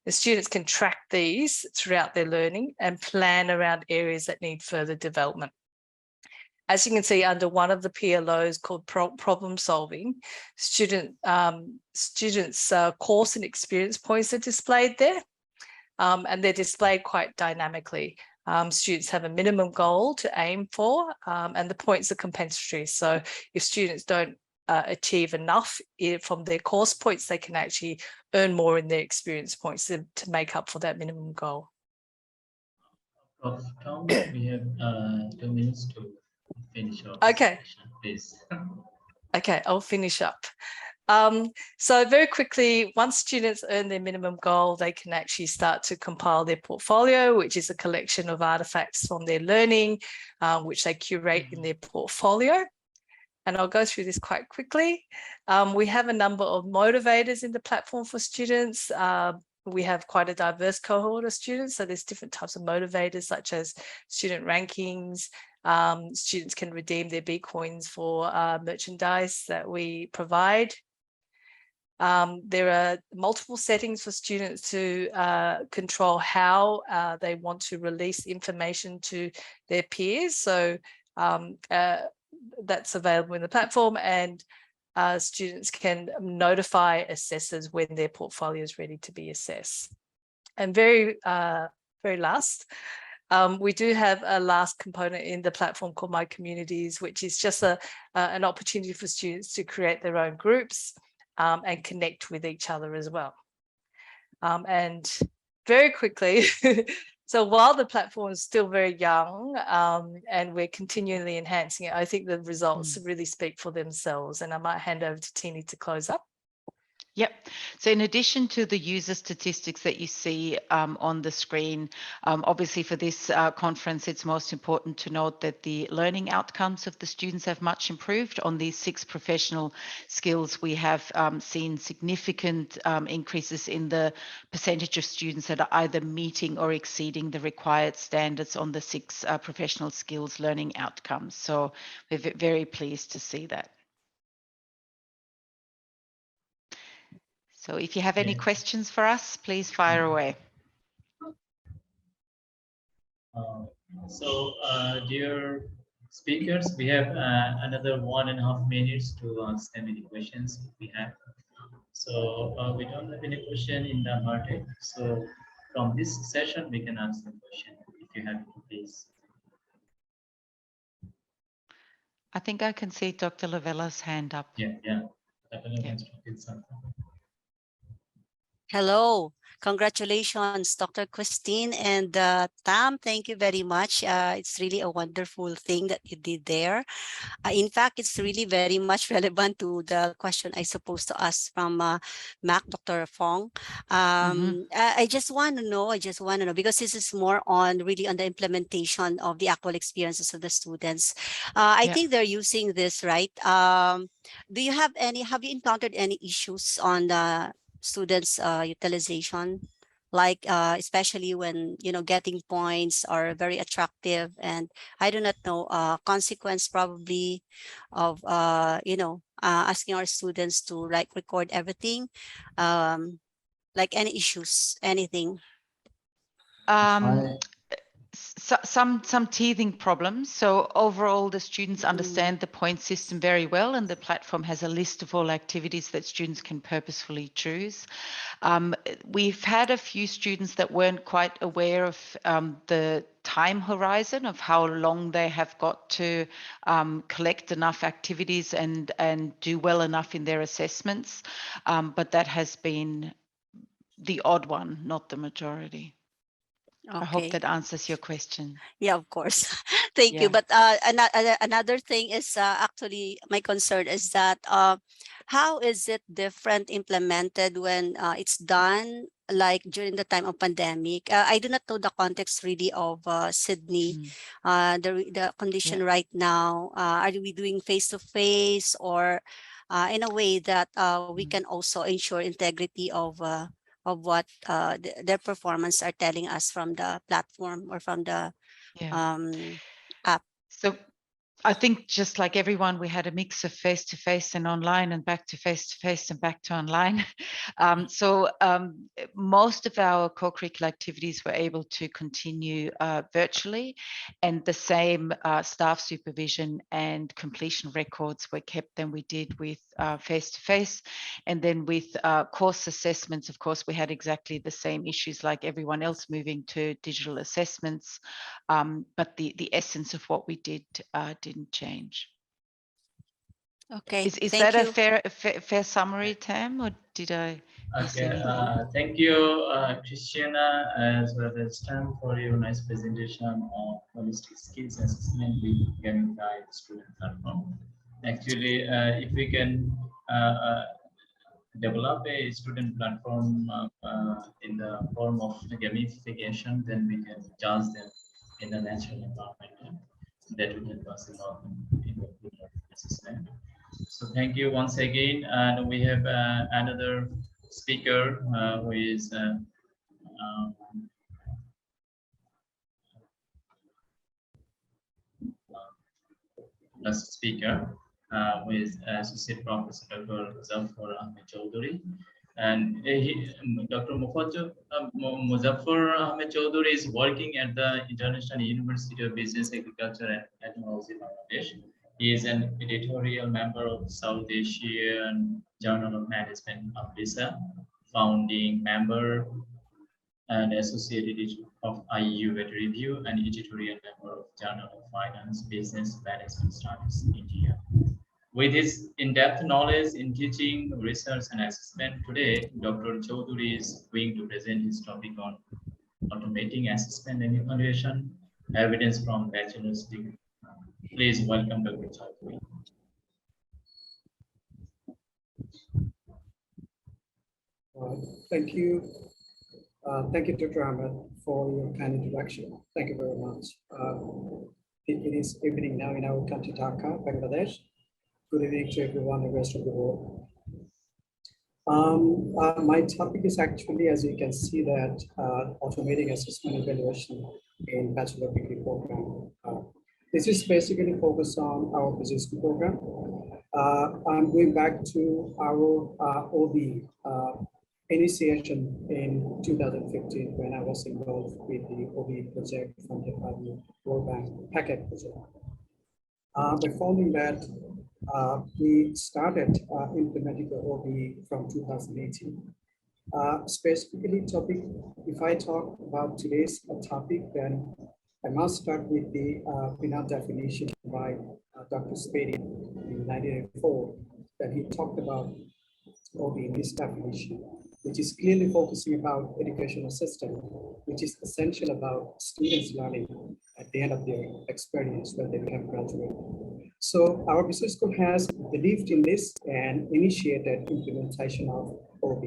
The students can track these throughout their learning and plan around areas that need further development. As you can see under one of the PLOs called problem solving, students' course and experience points are displayed there, and they're displayed quite dynamically. Students have a minimum goal to aim for, and the points are compensatory. So if students don't achieve enough from their course points, they can actually earn more in their experience points to make up for that minimum goal. Tom, we have 2 minutes to finish our Okay. presentation, please. Okay, I'll finish up. So very quickly, once students earn their minimum goal, they can actually start to compile their portfolio, which is a collection of artifacts from their learning, which they curate in their portfolio. And I'll go through this quite quickly. We have a number of motivators in the platform for students. We have quite a diverse cohort of students. So there's different types of motivators, such as student rankings. Students can redeem their B coins for merchandise that we provide. There are multiple settings for students to control how they want to release information to their peers. So that's available in the platform, and students can notify assessors when their portfolio is ready to be assessed. And very last, we do have a last component in the platform called My Communities, which is just an opportunity for students to create their own groups and connect with each other as well. And very quickly, so while the platform is still very young and we're continually enhancing it, I think the results really speak for themselves. And I might hand over to Tini to close up. Yep. So in addition to the user statistics that you see on the screen, obviously for this conference, it's most important to note that the learning outcomes of the students have much improved. On these 6 professional skills, we have seen significant increases in the percentage of students that are either meeting or exceeding the required standards on the 6 professional skills learning outcomes. So we're very pleased to see that. So if you have any questions for us, please fire away. Dear speakers, we have another 1.5 minutes to ask them any questions we have. So we don't have any question in the market. So from this session, we can ask the question if you have, please. I think I can see Dr. Lavella's hand up. Yeah. Something. Hello. Congratulations, Dr. Christine and Tam. Thank you very much. It's really a wonderful thing that you did there. In fact, it's really very much relevant to the question I supposed to ask from Mac, Dr. Fong. I just want to know, because this is more on really on the implementation of the actual experiences of the students. I Yeah. think they're using this, right? Have you encountered any issues on the students' utilization? Like especially when getting points are very attractive, and I do not know consequence probably of asking our students to like record everything, um like any issues, anything. Um, I, some teething problems. So overall, the students understand the point system very well, and the platform has a list of all activities that students can purposefully choose. We've had a few students that weren't quite aware of the time horizon of how long they have got to collect enough activities and do well enough in their assessments. But that has been the odd one, not the majority. I hope Okay. that answers your question. Yeah, of course. Thank you. Yeah. But another thing is actually my concern is that how is it different implemented when it's done like during the time of pandemic? I do not know the context really of Sydney, Mm. the Yeah. condition right now. Are we doing face to face, or in a way that we Mm. can also ensure integrity of what their performance are telling us from the platform or from the Yeah. um, app? So I think just like everyone, we had a mix of face-to-face and online and back to face-to-face and back to online. Most of our co-curricular activities were able to continue virtually, and the same staff supervision and completion records were kept than we did with face-to-face. And then with course assessments, of course, we had exactly the same issues like everyone else moving to digital assessments. But the essence of what we did didn't change. Okay, Is that thank a you. fair summary, Tam, or did I miss Okay, anything? thank you, Christiana, as well as Tam, for your nice presentation of holistic skills assessment with Gamified student platform. Actually, if we can develop a student platform in the form of gamification, then we can judge them in the natural environment. That will help us a lot in the future assessment. So thank you once again, and we have another speaker who is um, last speaker, who is Associate Professor Dr. Muzaffar Ahmed Chowdhury. And Dr. Muzaffar Ahmed Chowdhury is working at the International University of Business, Agriculture and Technology, Bangladesh. He is an editorial member of South Asian Journal of Management, AMRISA, founding member and associate editor of IU Vet Review and editorial member of Journal of Finance, Business Management Studies, India. With his in-depth knowledge in teaching, research, and assessment, today, Dr. Chowdhury is going to present his topic on automating assessment and evaluation, evidence from bachelor's degree. Please welcome Dr. Chowdhury. Thank you. Thank you, Dr. Ahmed, for your kind introduction. Thank you very much. It is evening now in our country, Dhaka, Bangladesh. Good evening to everyone in the rest of the world. My topic is actually, as you can see, that automating assessment evaluation in bachelor degree program. This is basically focused on our business school program. I'm going back to our OB initiation in 2015 when I was involved with the OB project funded by the World Bank Packet project. By following that, we started implementing the OB from 2018. Specifically topic, if I talk about today's topic, then I must start with the final definition by Dr. Spady in 1984, that he talked about OB in this definition. which is clearly focusing about educational system, which is essential about students learning at the end of their experience when they become graduate. So our business school has believed in this and initiated implementation of OB.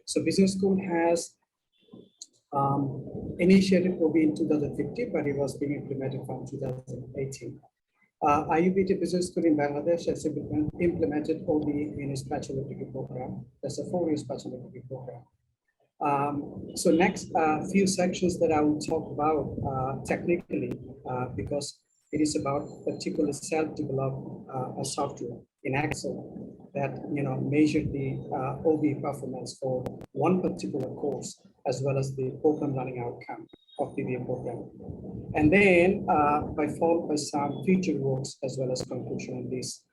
So business school has initiated OB in 2015, but it was being implemented from 2018. IUBT Business School in Bangladesh has implemented OB in its bachelor degree program. That's a 4-year bachelor degree program. So next few sections that I will talk about technically, because it is about particular self-developed software in Excel that measure the OB performance for one particular course as well as the program learning outcome of the BBA program. And then followed by some future works as well as conclusion on this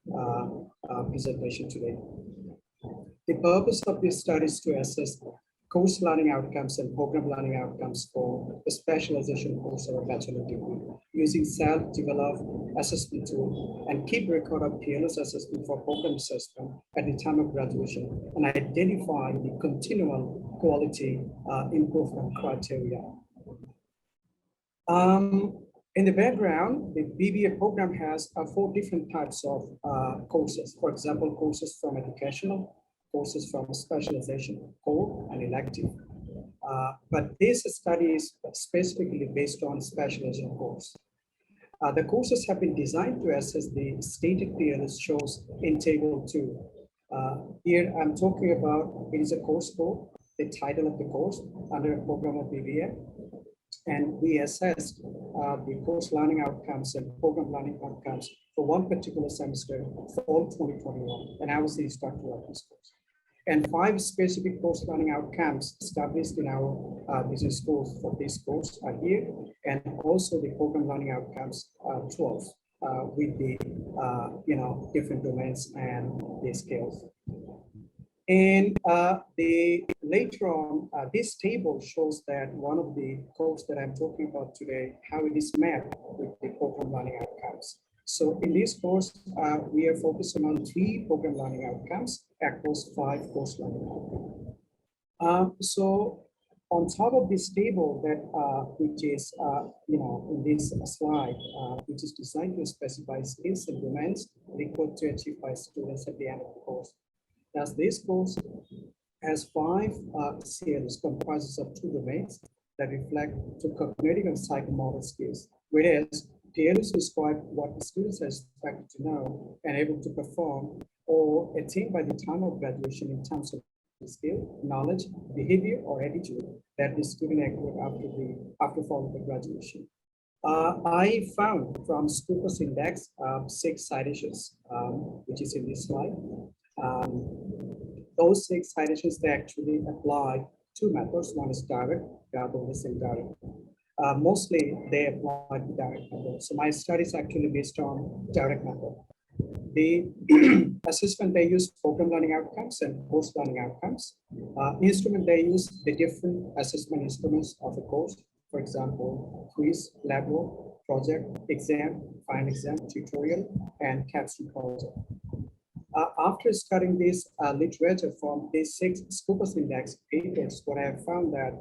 presentation today. The purpose of this study is to assess course learning outcomes and program learning outcomes for a specialization course or a bachelor degree using self-developed assessment tool and keep record of peerless assessment for program assessment at the time of graduation and identify the continual quality improvement criteria. In the background, the BBA program has 4 different types of courses. For example, courses from educational, courses from specialization, core, and elective. But this study is specifically based on specialization course. The courses have been designed to assess the stated peerless shows in table 2. Here I'm talking about, it is a course code, the title of the course under a program of BBA. And we assessed the course learning outcomes and program learning outcomes for one particular semester, fall 2021. And I was the instructor of this course. And 5 specific course learning outcomes established in our business schools for this course are here. And also the program learning outcomes 12 with the different domains and the scales. And later on, this table shows that one of the codes that I'm talking about today, how it is mapped with the program learning outcomes. So in this course, we are focusing on 3 program learning outcomes across 5 course learning outcomes. So on top of this table that which is in this slide, which is designed to specify skills and domains required to achieve by students at the end of the course. Thus, this course has 5 CLs comprises of 2 domains that reflect to cognitive and psychomotor skills, whereas TLs describe what the students are expected to know and able to perform or attain by the time of graduation in terms of skill, knowledge, behavior, or attitude that the student acquired after following the graduation. I found from Scopus Index 6 citations, which is in this slide. Those 6 citations, they actually apply 2 methods. One is direct, the other one is indirect. Mostly they apply the direct method. So my study is actually based on direct method. The assessment, they use program learning outcomes and course learning outcomes. Instrument, they use the different assessment instruments of the course. For example, quiz, lab work, project, exam, final exam, tutorial, and capstone project. After studying this literature from these 6 Scopus Index papers, what I have found that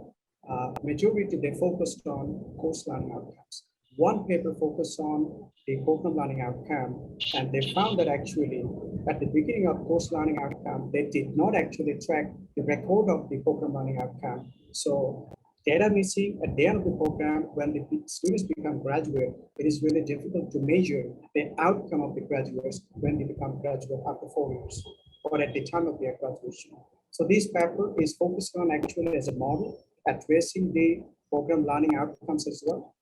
majority, they focused on course learning outcomes. One paper focused on the program learning outcome, and they found that actually at the beginning of course learning outcome, they did not actually track the record of the program learning outcome. So data missing at the end of the program, when the students become graduate, it is really difficult to measure the outcome of the graduates when they become graduate after 4 years or at the time of their graduation. So this paper is focused on actually as a model addressing the program learning outcomes as well,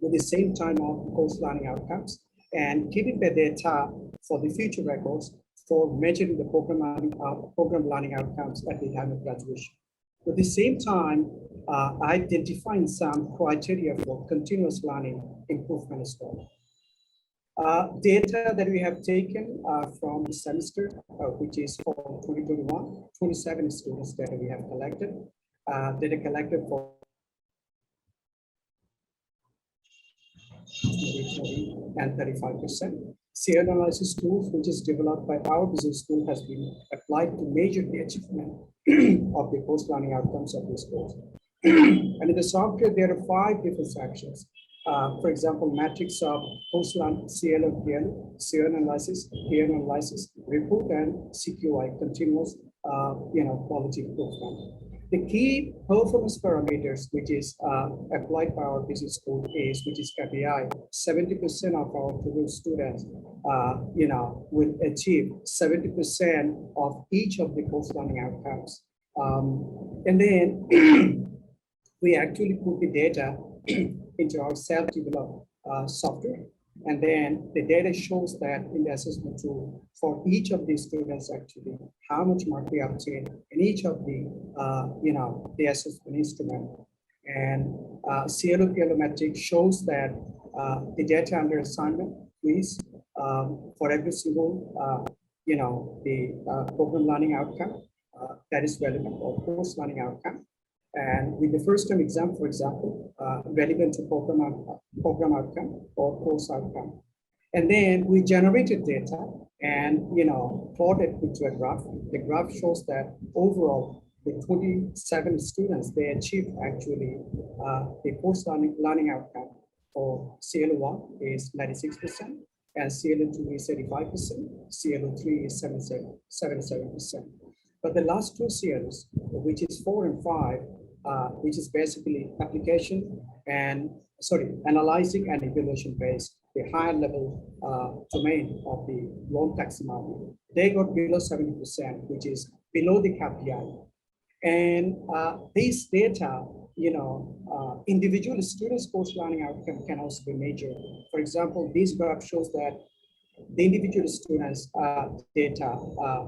with the same time of course learning outcomes and keeping the data for the future records for measuring the program learning outcomes at the time of graduation. At the same time, identifying some criteria for continuous learning improvement as well. Data that we have taken from the semester, which is for 2021, 27 students that we have collected. Data collected for and 35%. SEER analysis tools, which is developed by our business school, has been applied to measure the achievement of the post-learning outcomes of this course. And in the software, there are 5 different sections. For example, matrix of post-learning SEER analysis, peer analysis, report, and CQI, continuous quality improvement. The key performance parameters, which is applied by our business school, which is KPI. 70% of our total students, will achieve 70% of each of the post-learning outcomes. And then we actually put the data into our self-developed software. And then the data shows that in the assessment tool for each of these students, actually, how much mark they obtain in each of the, the assessment instrument. And CLO metric shows that the data under assignment is for every single, the program learning outcome that is relevant, or course learning outcome. And with the first term exam, for example, relevant to program outcome or course outcome. And then we generated data and, plotted into a graph. The graph shows that overall, the 27 students, they achieved actually the course learning outcome for CLO1 is 96%, and CLO2 is 85%, CLO3 is 77%. But the last 2 CLOs, which is 4 and 5, which is basically analyzing and evaluation based, the higher level domain of the loan taxonomy, they got below 70%, which is below the KPI. And these data, individual students' course learning outcome can also be measured. For example, this graph shows that the individual students' data,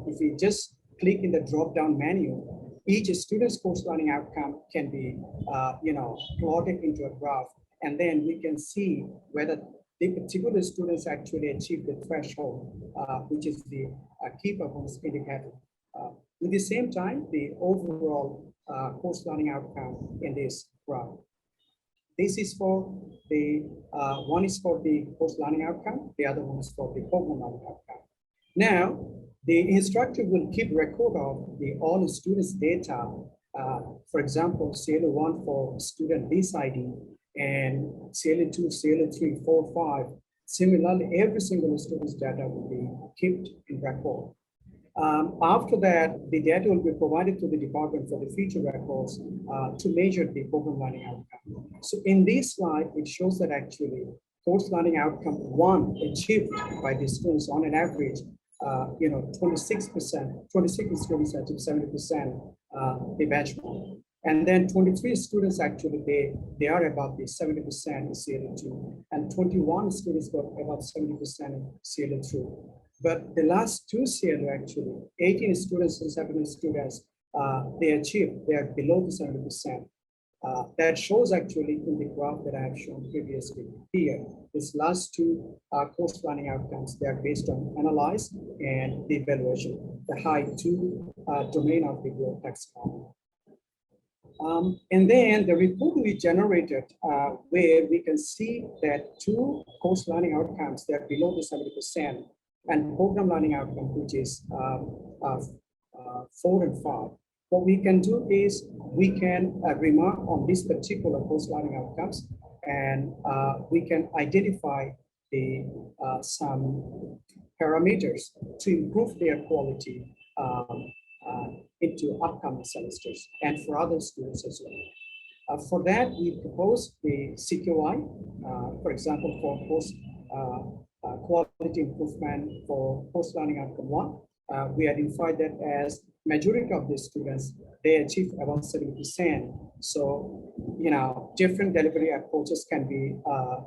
if we just click in the drop-down menu, each student's course learning outcome can be, plotted into a graph, and then we can see whether the particular students actually achieve the threshold, which is the key performance indicator. At the same time, the overall course learning outcome in this graph. This is for the one is for the course learning outcome, the other one is for the program learning outcome. Now, the instructor will keep record of all the students' data. For example, CLO1 for student list ID, and CLO2, CLO3, 4, 5. Similarly, every single student's data will be kept in record. After that, the data will be provided to the department for the future records to measure the program learning outcome. So in this slide, it shows that actually course learning outcome 1 achieved by the students on an average, 26%, 26 students achieve 70% the benchmark. And then 23 students actually, they are above the 70% in CLO2, and 21 students got about 70% in CLO2. But the last 2 CLO actually, 18 students and 17 students, they are below the 70%. That shows actually in the graph that I have shown previously here. These last 2 course learning outcomes, they are based on analyze and the evaluation, the high 2 domain of the growth taxonomy. And then the report we generated where we can see that 2 course learning outcomes, they are below the 70%, and program learning outcome, which is 4 and 5. What we can do is we can remark on this particular course learning outcomes, and we can identify some parameters to improve their quality into upcoming semesters and for other students as well. For that, we propose the CQI, for example, for course quality improvement for course learning outcome 1. We identified that as majority of the students, they achieve about 70%. So, different delivery approaches can be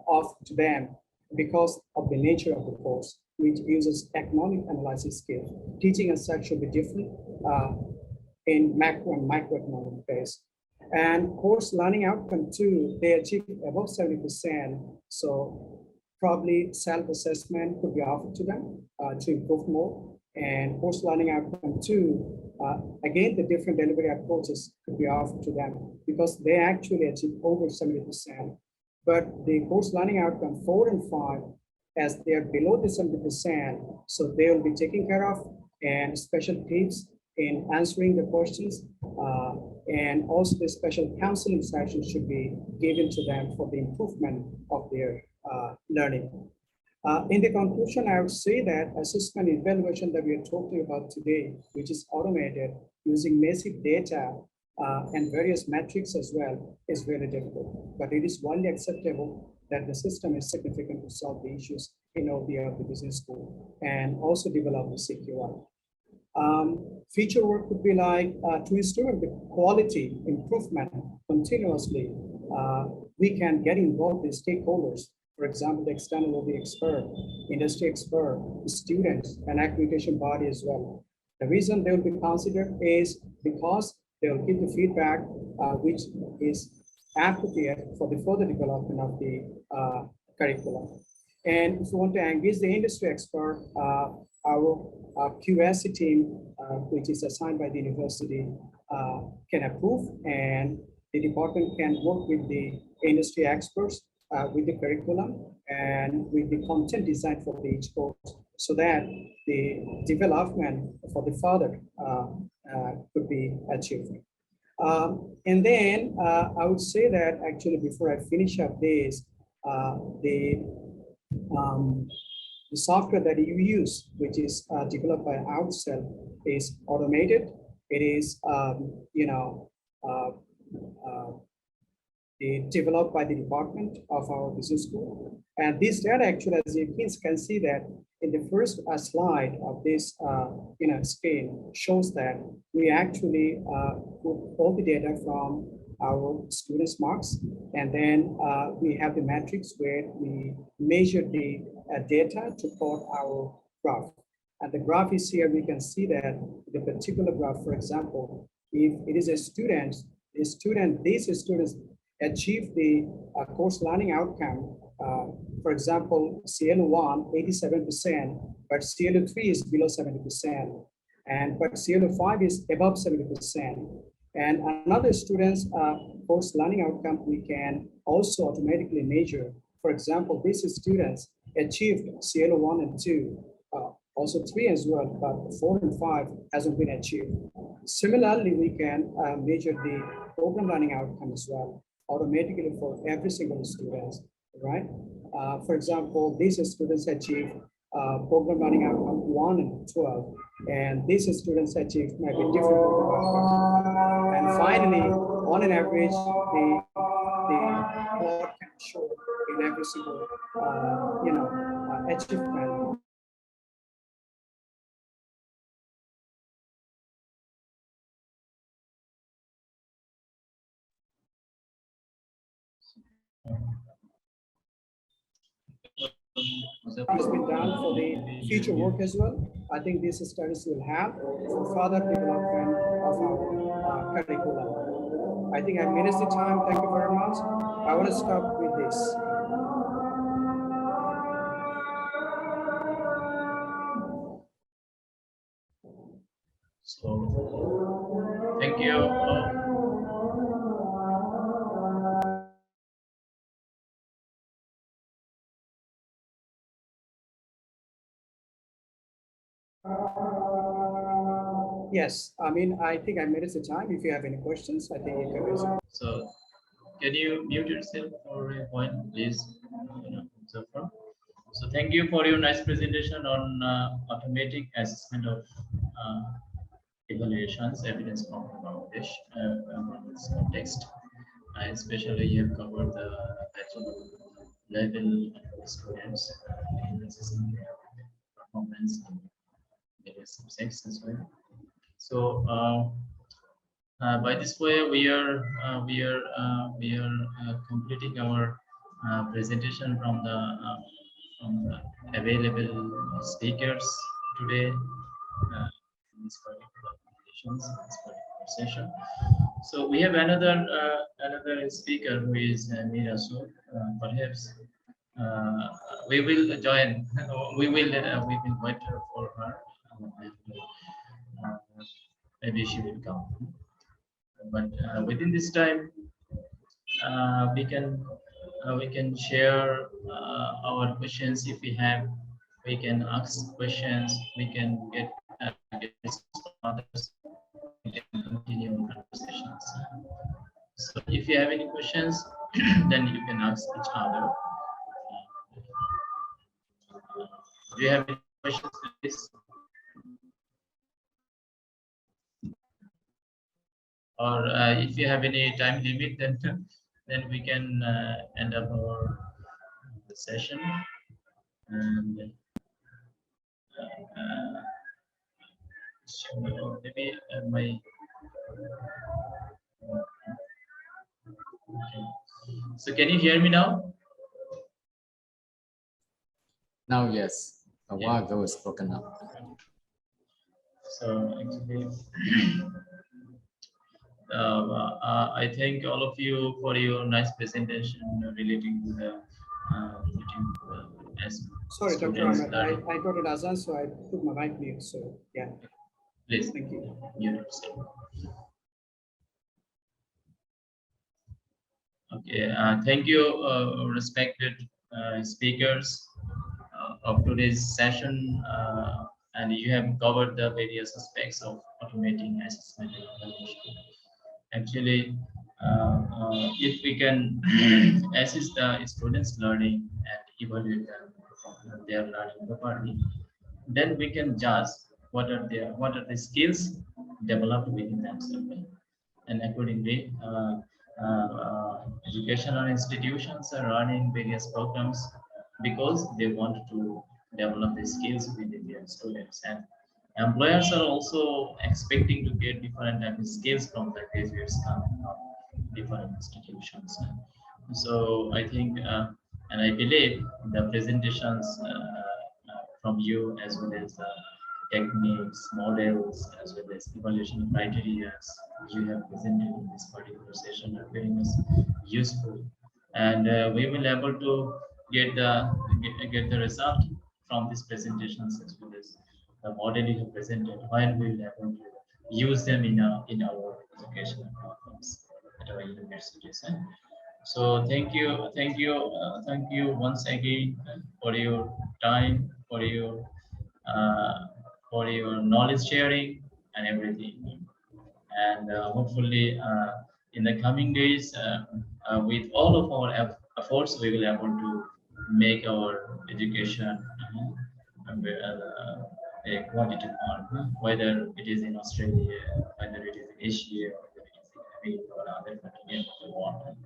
offered to them because of the nature of the course, which uses economic analysis skills. Teaching as such should be different in macro and microeconomic base. And course learning outcome 2, they achieve above 70%. So probably self-assessment could be offered to them to improve more. And course learning outcome 2, again, the different delivery approaches could be offered to them because they actually achieve over 70%. But the course learning outcome 4 and 5, as they are below the 70%, so they will be taken care of, and special tips in answering the questions, and also the special counseling sessions should be given to them for the improvement of their learning. In the conclusion, I would say that assessment evaluation that we are talking about today, which is automated using massive data and various metrics as well, is very difficult. But it is widely acceptable that the system is significant to solve the issues in OB of the business school and also develop the CQI. Future work could be like to ensure the quality improvement continuously. We can get involved with stakeholders, for example, the external OB expert, industry expert, students, and accreditation body as well. The reason they will be considered is because they will give the feedback which is appropriate for the further development of the curriculum. And if you want to engage the industry expert, our QSC team, which is assigned by the university, can approve, and the department can work with the industry experts with the curriculum and with the content design for each course, so that the development for the further could be achieved. And then I would say that actually before I finish up this, the software that you use, which is developed by Outcell, is automated. It is, developed by the department of our business school. And this data actually, as you can see that in the first slide of this screen, shows that we actually put all the data from our students' marks, and then we have the metrics where we measure the data to plot our graph. And the graph is here. We can see that the particular graph, for example, if it is a student, these students achieve the course learning outcome. For example, CL1, 87%, but CL3 is below 70%, but CL5 is above 70%. And another student's course learning outcome we can also automatically measure. For example, these students achieved CL1 and 2, also 3 as well, but 4 and 5 hasn't been achieved. Similarly, we can measure the program learning outcome as well, automatically for every single student, right? For example, these students achieve program learning outcome 1 and 12, and these students achieve maybe different program outcome. And finally, on an average, the plot can show in every single achievement. Has been done for the future work as well. I think these studies will help for further development of our curriculum. I think I finished the time. Thank you very much. I want to stop with this. So, thank you. Yes, I mean, I think I made it the time. If you have any questions, I think you can raise it. So, can you mute yourself for a point, please? Zafar? So, thank you for your nice presentation on automatic assessment of evaluations, evidence from Bangladesh, this context. Especially, you have covered the level students in assessing their performance in various subjects as well. So by this way, we are completing our presentation from the available speakers today in this particular session. So we have another speaker who is Mira. So perhaps we will join. we will wait for her. Maybe she will come. But within this time, we can we can share our questions if we have. We can ask questions. We can get response from others. We can continue conversations. So if you have any questions, then you can ask each other. Do you have any questions, please? Or if you have any time limit, then we can end up our session. And so maybe my okay. So can you hear me now? Now, yes, a Yeah. while ago it's broken up. So actually, I thank all of you for your nice presentation relating to the as Sorry, Dr. students Ahmed, learning. I got an azan, so I put my mic mute. So yeah, Please, thank you. you okay, thank you, respected speakers of today's session, and you have covered the various aspects of automating assessment and evaluation. Actually, if we can assist the students' learning and evaluate them, their learning properly, then we can judge what are the skills developed within themselves, and accordingly, educational institutions are running various programs because they want to develop the skills within their students, and employers are also expecting to get different type of skills from the graduates coming from different institutions. So I think, and I believe the presentations from you, as well as techniques, models, as well as evaluation criteria you have presented in this particular session are very much useful, and we will able to get the result from these presentations, as well as the model you have presented, while we will able to use them in our educational programs at our universities. So thank you once again for your time, uh, for your knowledge sharing and everything. And hopefully, in the coming days, with all of our efforts, we will able to make our education a quality one, whether it is in Australia, whether it is in Asia, or whether it is in America or other continent of the world.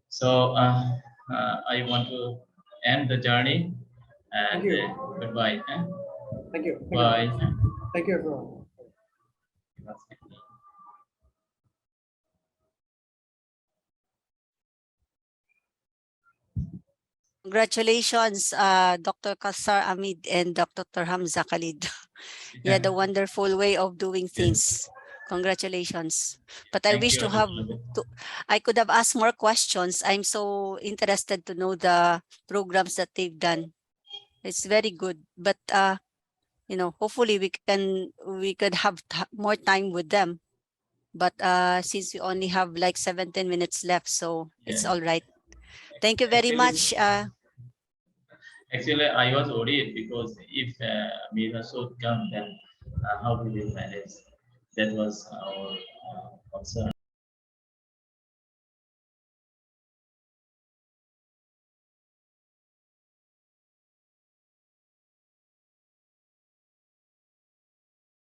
So I want to end the journey, and Thank you. goodbye. Thank you. Bye. Thank you, everyone. Congratulations, Dr. Kassar Amid and Dr. Hamza Khalid. You had a wonderful way of doing things. Congratulations. But I Thank wish you. to have, I could have asked more questions. I'm so interested to know the programs that they've done. It's very good. But, hopefully we could have more time with them. But since we only have like 17 minutes left, so it's Yeah. all right. Thank you very much. Actually, I was worried because if Meena should come, then how we will manage? That was our concern.